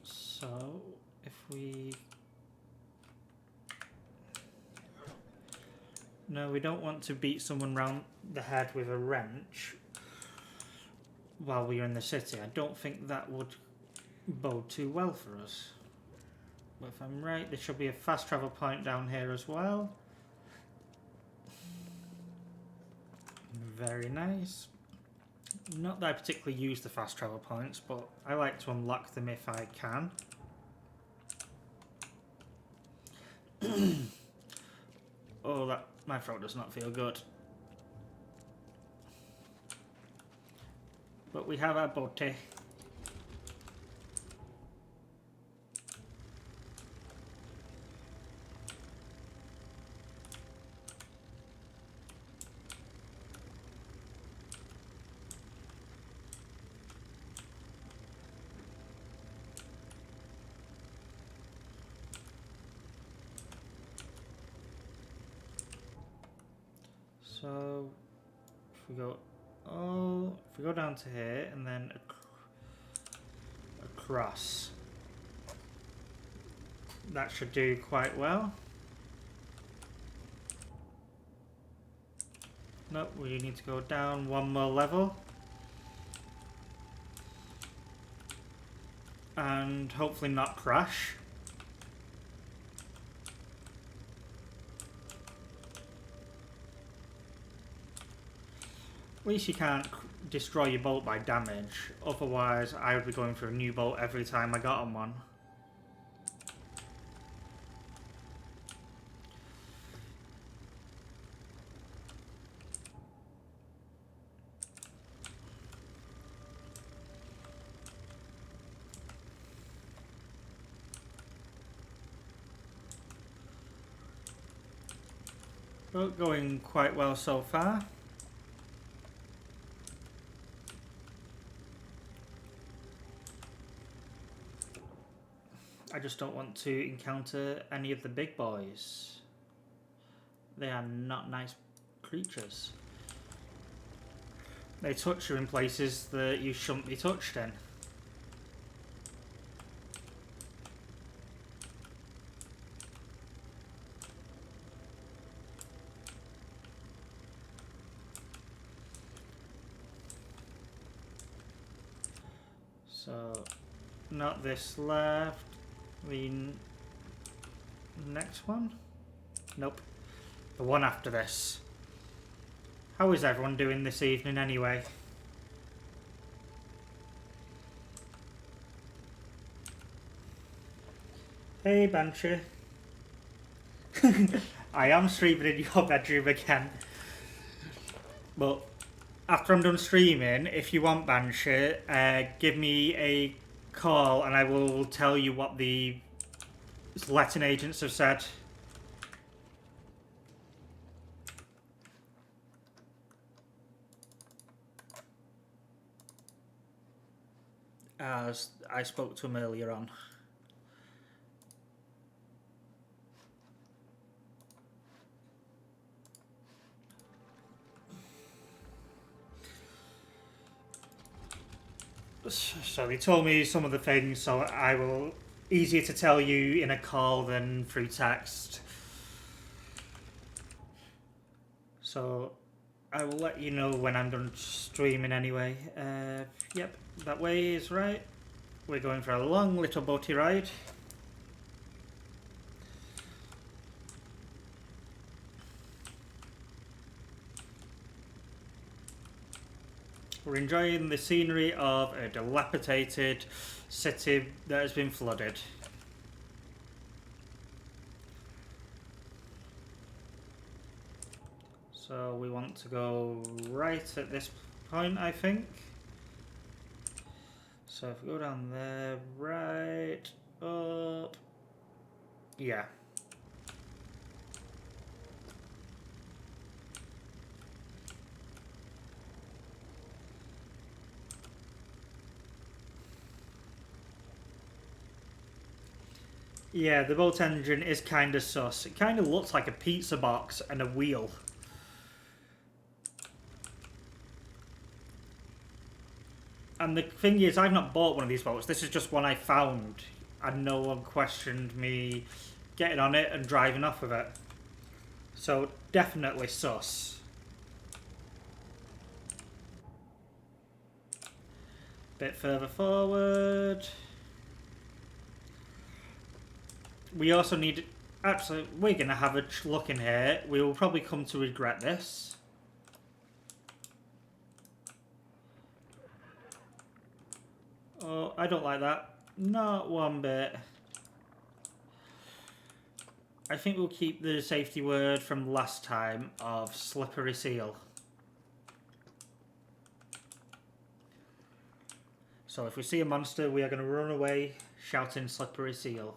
So if we... No, we don't want to beat someone round the head with a wrench while we're in the city. I don't think that would bode too well for us. But if I'm right, there should be a fast travel point down here as well. Very nice. Not that I particularly use the fast travel points, but I like to unlock them if I can. Oh, that my throat does not feel good. But we have our boaty. So if we go down to here and then across, that should do quite well. Nope, we need to go down one more level and hopefully not crash. At least you can't destroy your boat by damage, otherwise I would be going for a new boat every time I got on one. But going quite well so far. I just don't want to encounter any of the big boys. They are not nice creatures. They touch you in places that you shouldn't be touched in. So, not this left. The next one? Nope. The one after this. How is everyone doing this evening anyway? Hey, Banshee. I am streaming in your bedroom again. But after I'm done streaming, if you want, Banshee, give me a call and I will tell you what the letting agents have said. As I spoke to him earlier on. So they told me some of the things, so I will easier to tell you in a call than through text. So I will let you know when I'm done streaming anyway. Yep, that way is right. We're going for a long little boaty ride. We're enjoying the scenery of a dilapidated city that has been flooded. So we want to go right at this point, I think. So if we go down there, right up. Yeah. Yeah, the boat engine is kind of sus. It kind of looks like a pizza box and a wheel. And the thing is, I've not bought one of these boats. This is just one I found. And no one questioned me getting on it and driving off with it. So, definitely sus. Bit further forward. We also need... Actually, we're going to have a look in here. We will probably come to regret this. Oh, I don't like that. Not one bit. I think we'll keep the safety word from last time of slippery seal. So if we see a monster, we are going to run away shouting slippery seal.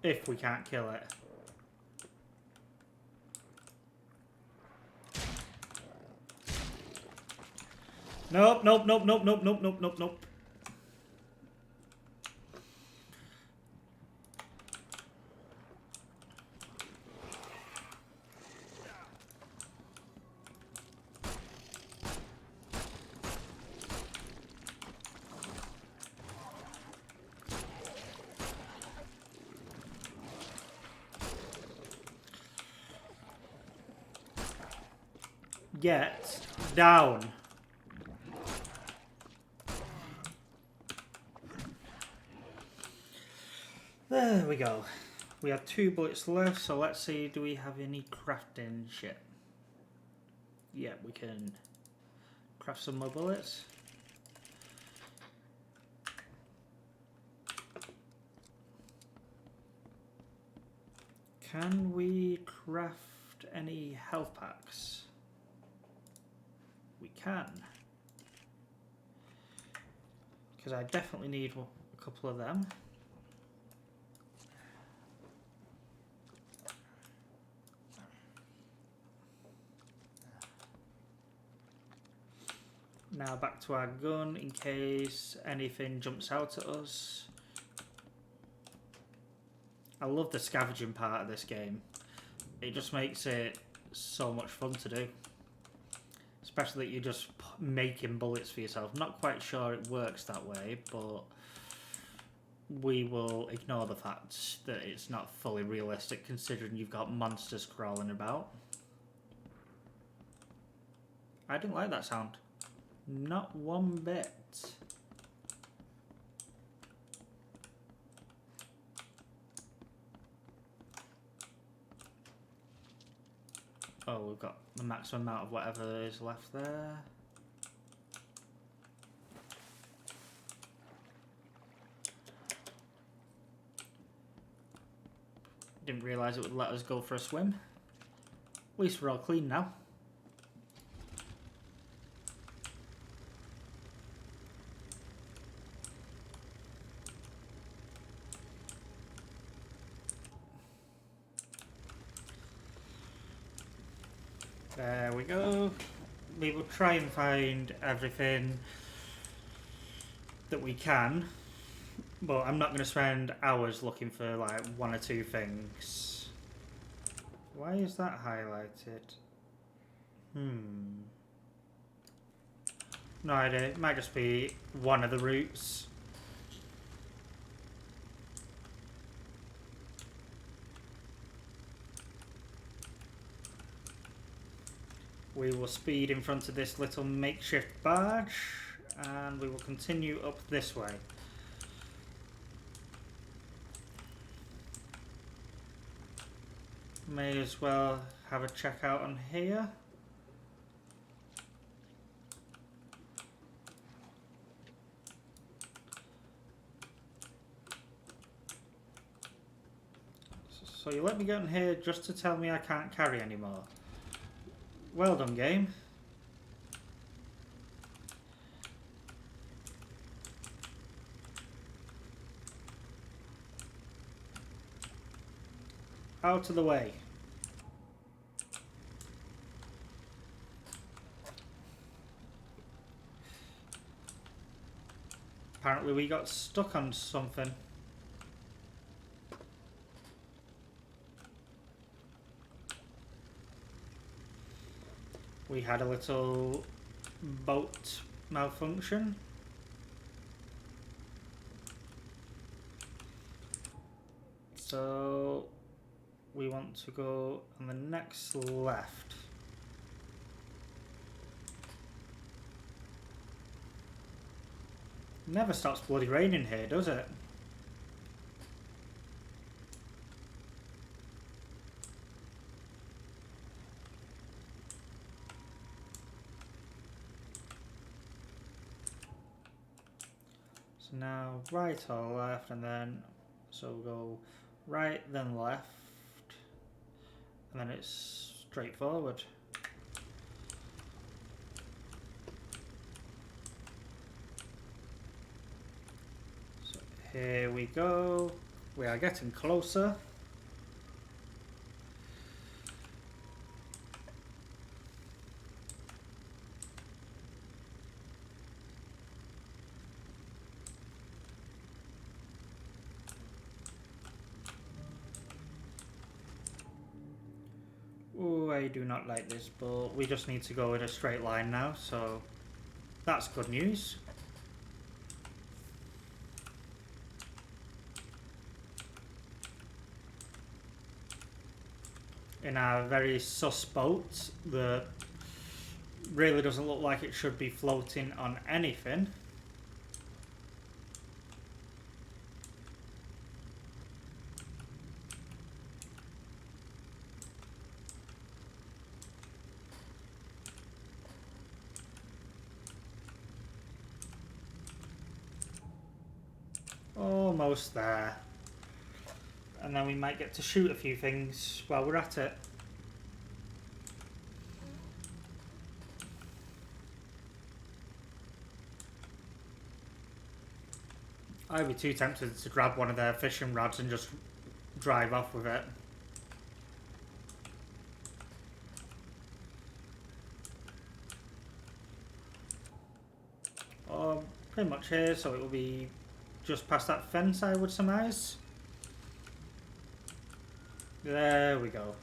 If we can't kill it. Nope, nope, nope, nope, nope, nope, nope, nope, nope. Get down. There we go. We have 2 bullets left, so let's see, do we have any crafting shit? Yeah, we can craft some more bullets. Can we craft any health packs? We can. Because I definitely need a couple of them. Now back to our gun in case anything jumps out at us. I love the scavenging part of this game. It just makes it so much fun to do. Especially that you're just making bullets for yourself. Not quite sure it works that way, but we will ignore the fact that it's not fully realistic considering you've got monsters crawling about. I didn't like that sound. Not one bit. Oh, we've got the maximum amount of whatever is left there. Didn't realise it would let us go for a swim. At least we're all clean now. There we go. We will try and find everything that we can, but I'm not going to spend hours looking for like one or two things. Why is that highlighted? No idea. It might just be one of the routes. We will speed in front of this little makeshift barge and we will continue up this way. May as well have a check out on here. So you let me get in here just to tell me I can't carry anymore. Well done, game. Out of the way. Apparently we got stuck on something. We had a little boat malfunction. So we want to go on the next left. Never stops bloody raining here, does it? So now right or left, and then so we'll go right then left, and then it's straightforward. So here we go. We are getting closer. Oh, I do not like this, but we just need to go in a straight line now, so that's good news. In our very sus boat that really doesn't look like it should be floating on anything. Almost there. And then we might get to shoot a few things while we're at it. I'd be too tempted to grab one of their fishing rods and just drive off with it. Pretty much here, so it will be just past that fence, I would surmise. There we go.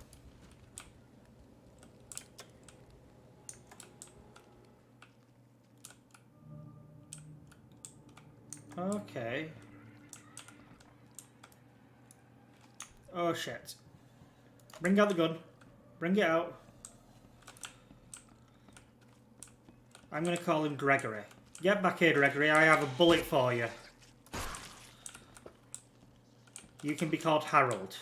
Okay. Oh shit. Bring out the gun. Bring it out. I'm gonna call him Gregory. Get back here, Gregory. I have a bullet for you. You can be called Harold.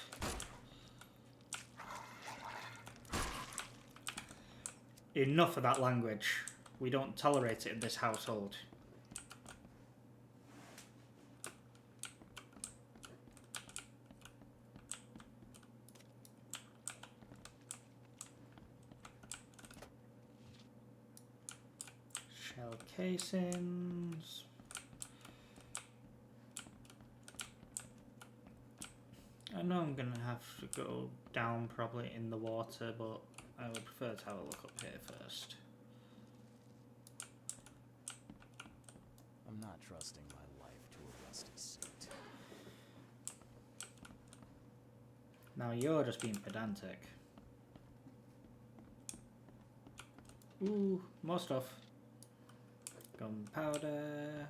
Enough of that language. We don't tolerate it in this household. Shell casings. I know I'm gonna have to go down probably in the water, but I would prefer to have a look up here first. I'm not trusting my life to a rusty suit. Now you're just being pedantic. Ooh, more stuff. Gunpowder.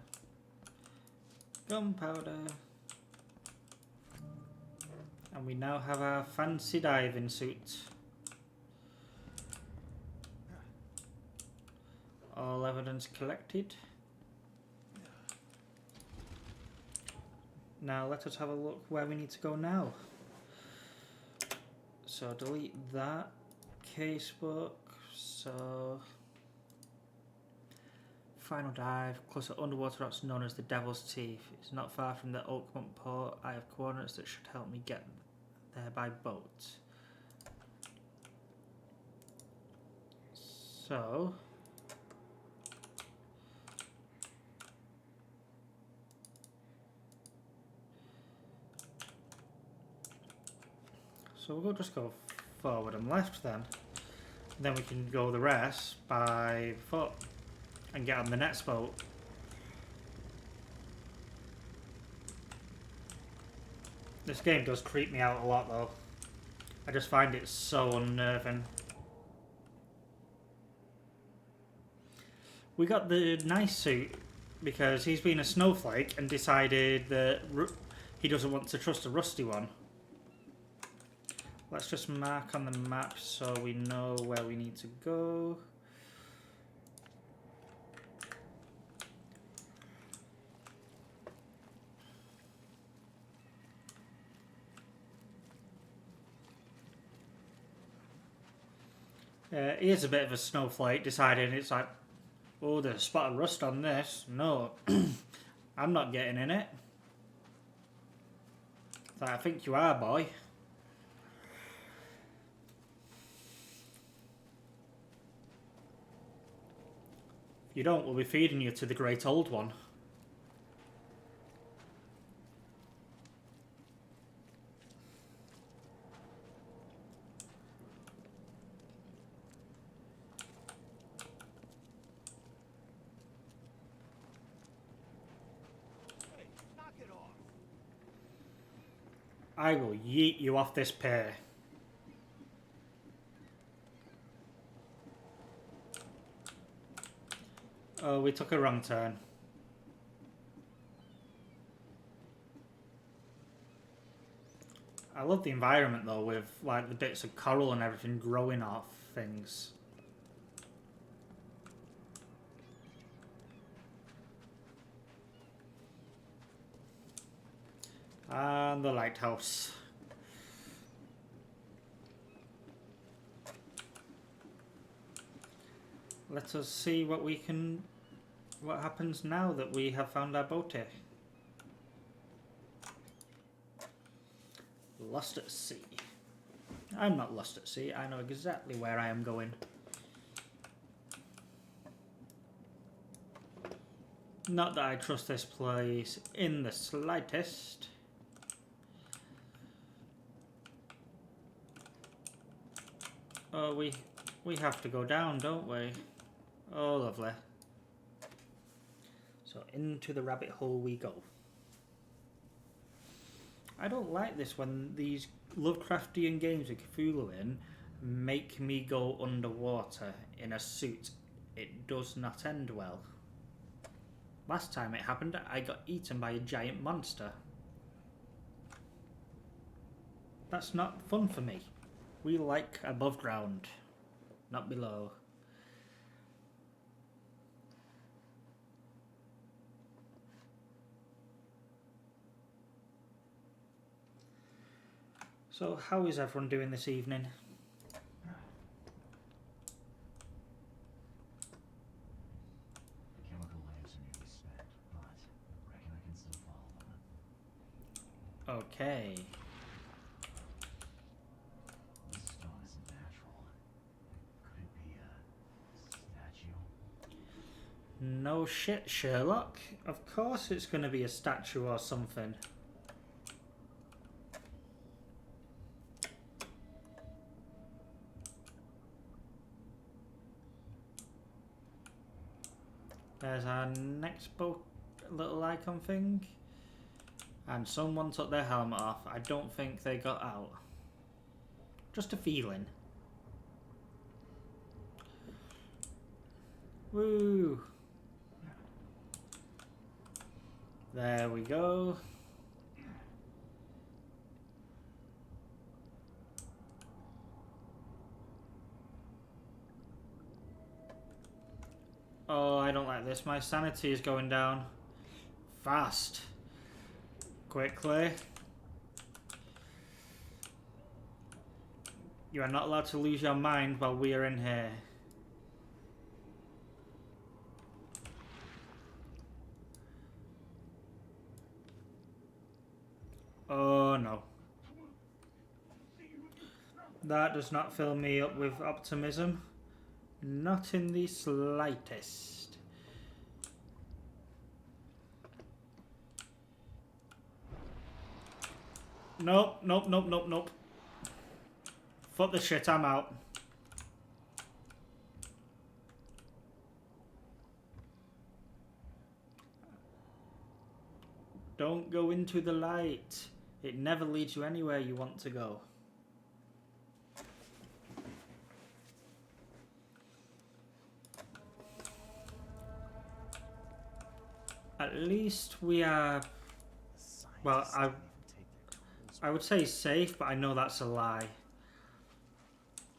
Gunpowder. And we now have our fancy diving suit. All evidence collected. Now let us have a look where we need to go now. So delete that casebook. So final dive, close to underwater rocks known as the Devil's Teeth. It's not far from the Oakmont port. I have coordinates that should help me get there by boat. So we'll just go forward and left then. Then we can go the rest by foot and get on the next boat. This game does creep me out a lot though. I just find it so unnerving. We got the nice suit because he's been a snowflake and decided that he doesn't want to trust a rusty one. Let's just mark on the map so we know where we need to go. He is a bit of a snowflake, deciding it's like, oh, there's a spot of rust on this. No, I'm not getting in it. It's like, I think you are, boy. If you don't, we'll be feeding you to the Great Old One. Hey, knock it off. I will yeet you off this pier. Oh, we took a wrong turn. I love the environment though, with like the bits of coral and everything growing off things. And the lighthouse. Let us see what happens now that we have found our boat here. Lost at sea. I'm not lost at sea. I know exactly where I am going. Not that I trust this place in the slightest. Oh, we have to go down, don't we? Oh, lovely. So into the rabbit hole we go. I don't like this when these Lovecraftian games with Cthulhu in make me go underwater in a suit. It does not end well. Last time it happened, I got eaten by a giant monster. That's not fun for me. We like above ground, not below. So, how is everyone doing this evening? The chemical lamps are nearly spent, but I reckon I can still follow them. Okay. This stone isn't natural. Could it be a statue? No shit, Sherlock. Of course it's going to be a statue or something. There's our next boat, little icon thing. And someone took their helmet off. I don't think they got out. Just a feeling. Woo! There we go. Oh, I don't like this. My sanity is going down. Fast. Quickly. You are not allowed to lose your mind while we are in here. Oh no. That does not fill me up with optimism. Not in the slightest. Nope, nope, nope, nope, nope. Fuck the shit, I'm out. Don't go into the light. It never leads you anywhere you want to go. At least we are... Well, I would say safe, but I know that's a lie.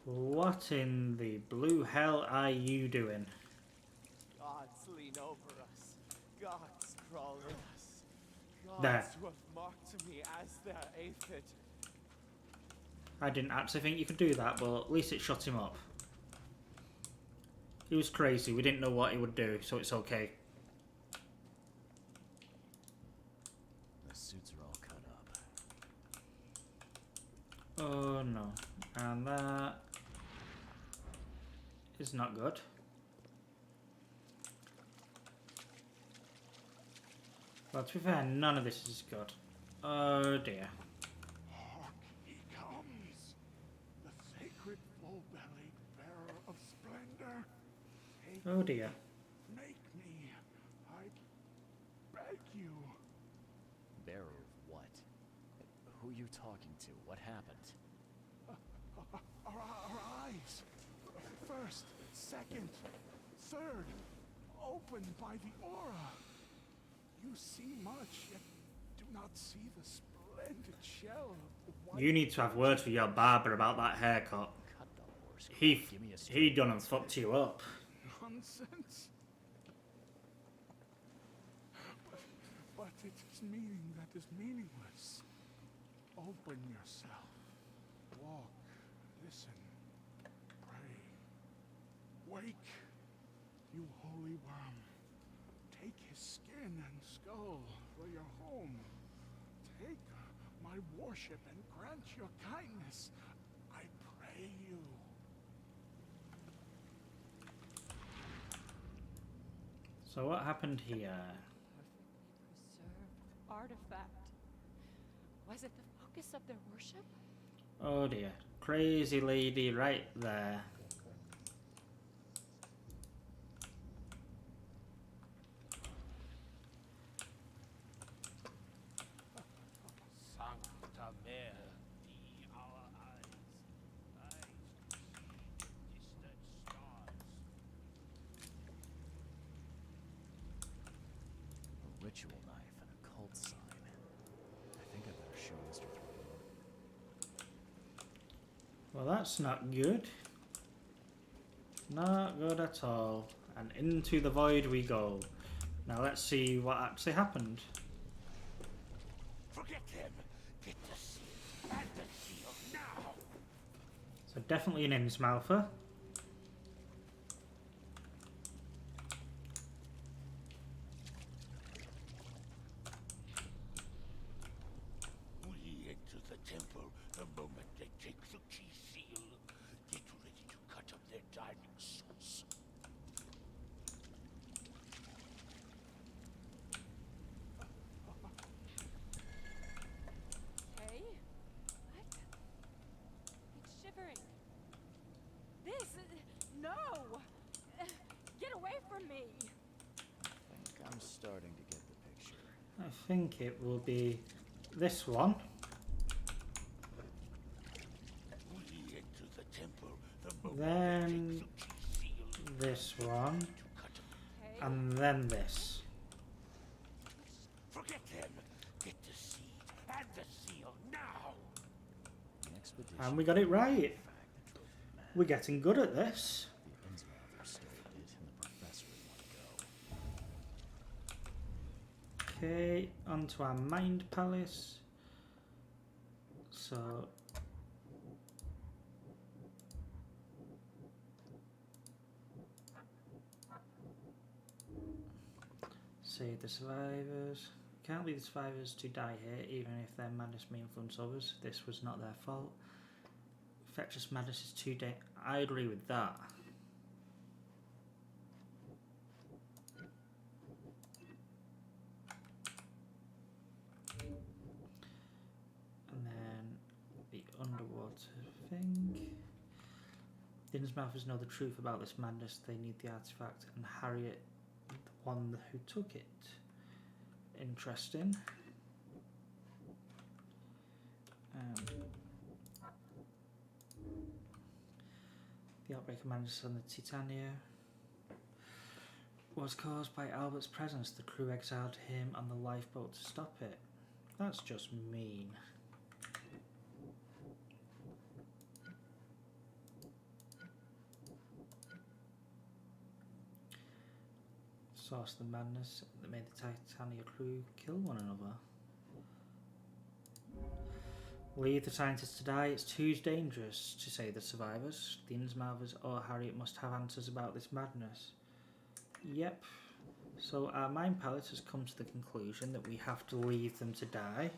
What in the blue hell are you doing? Gods lean over us. Gods crawl in us. Gods There. who have marked me as their aphid. I didn't actually think you could do that, but at least it shut him up. He was crazy. We didn't know what he would do, so it's okay. The suits are all cut up. Oh no. And that is not good. Well, to be fair, none of this is good. Oh dear. Hark, he comes. The sacred full-bellied bearer of splendor. Take Oh dear. Make me. I beg you. Bearer of what? Who are you talking to? What happened? Our eyes. First, second, third. Opened by the aura. You see much, yet do not see the splendid shell of the white... You need to have words with your barber about that haircut. Cut the horse. Give me a He done and fucked you up. Nonsense. But it is meaning that is meaningless. Open yourself. Walk. Listen. Pray. Wake. You holy worm. Take his skin and skull for your home. Take my worship and grant your kindness. I pray you. So what happened here? Preserved artifact. Was it the focus of their worship? Oh dear. Crazy lady right there. Sancta Mare, our eyes to see distant stars. A ritual knife and a cult sign. I think I better show Mr. Thornton. Well, that's not good. Not good at all. And into the void we go. Now let's see what actually happened. Forget him. Get the seal and the seal now. So definitely an Innsmouther. We enter the temple the moment they take the key seal. Get ready to cut up their dining sauce. think it will be this one. We enter the temple, the Then seal. this one. Cut him. And then this. Forget them. Get the seed and the seal now. The expedition. And we got it right. in fact, the trophy man. We're getting good at this. The Innsmouth started it, and the professor would want to go. Okay, onto our Mind Palace. So save the survivors. Can't leave the survivors to die here, even if their madness may influence others. This was not their fault. Fetcher's madness is too dangerous. I agree with that. And then the underwater thing. The Innsmouthers know the truth about this madness. They need the artifact, and Harriet, the one who took it. Interesting. The outbreak of madness on the Titania was caused by Albert's presence. The crew exiled him on the lifeboat to stop it. That's just mean. Source of the madness that made the Titania crew kill one another. Leave the scientists to die. It's too dangerous to save the survivors. The Innsmouthers or Harriet must have answers about this madness. Yep. So our Mind Palace has come to the conclusion that we have to leave them to die.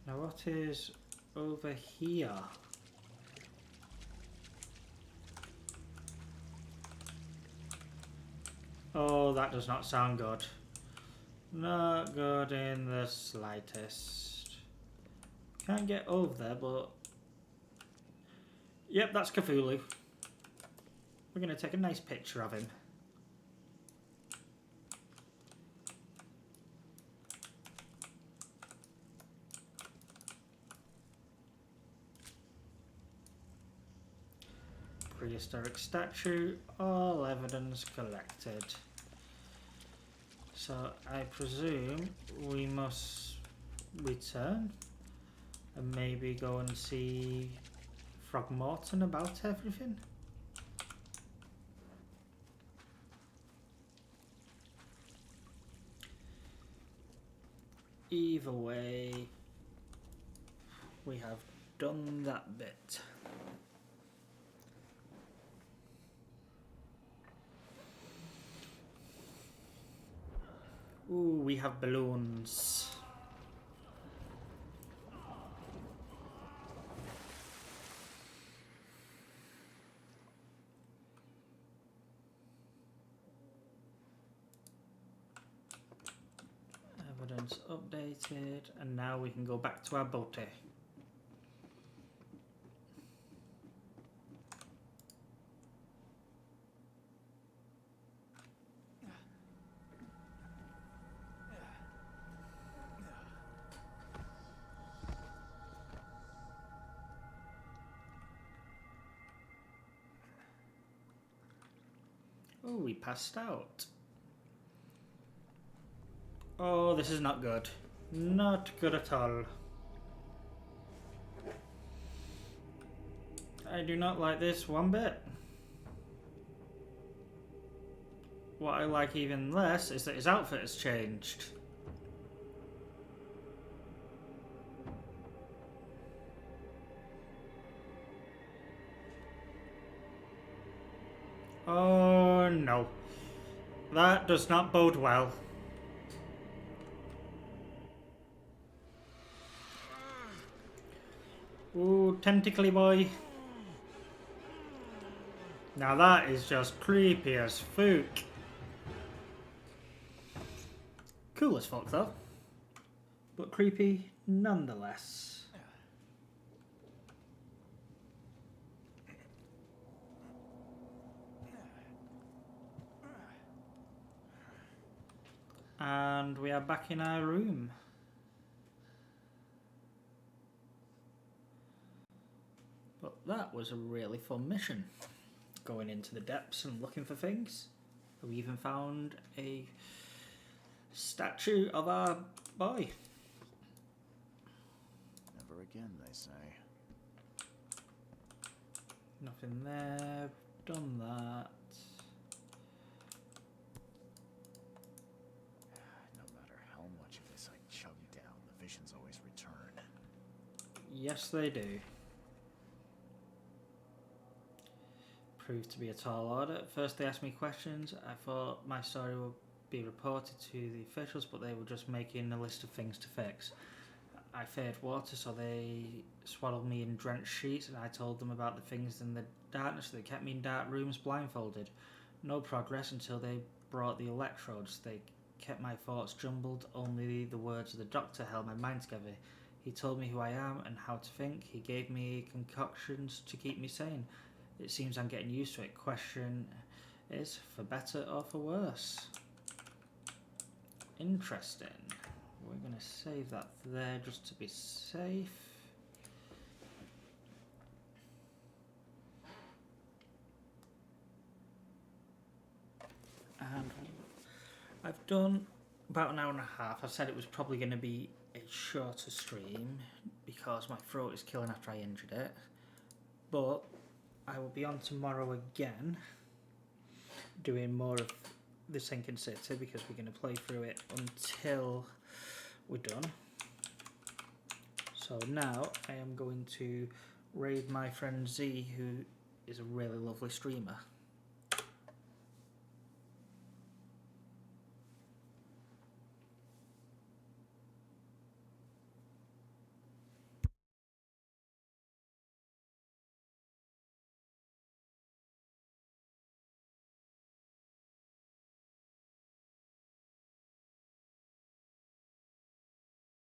Now what is over here? Oh, that does not sound good. Not good in the slightest. Can't get over there, but... Yep, that's Cthulhu. We're going to take a nice picture of him. Prehistoric statue, all evidence collected. So I presume we must return and maybe go and see Throgmorton about everything. Either way, we have done that bit. Ooh, we have balloons. Evidence updated, and now we can go back to our boaty. Oh, we passed out. Oh, this is not good. Not good at all. I do not like this one bit. What I like even less is that his outfit has changed. Oh no. That does not bode well. Ooh, tentacly boy. Now that is just creepy as fuck. Cool as fuck though. But creepy nonetheless. And we are back in our room. But that was a really fun mission. Going into the depths and looking for things. We even found a statue of our boy. Never again, they say. Nothing there. Done that. No matter how much of this I chug down, the visions always return. Yes, they do. Proved to be a tall order. At first they asked me questions. I thought my story would be reported to the officials, but they were just making a list of things to fix. I feared water, so they swaddled me in drenched sheets, and I told them about the things in the darkness. They kept me in dark rooms blindfolded. No progress until they brought the electrodes. They kept my thoughts jumbled. Only the words of the doctor held my mind together. He told me who I am and how to think. He gave me concoctions to keep me sane. It seems I'm getting used to it. Question is, for better or for worse? Interesting. We're going to save that there just to be safe. And I've done about an hour and a half. I said it was probably going to be a shorter stream because my throat is killing after I injured it. But I will be on tomorrow again doing more of the Sinking City because we're going to play through it until we're done. So now I am going to raid my friend Z, who is a really lovely streamer.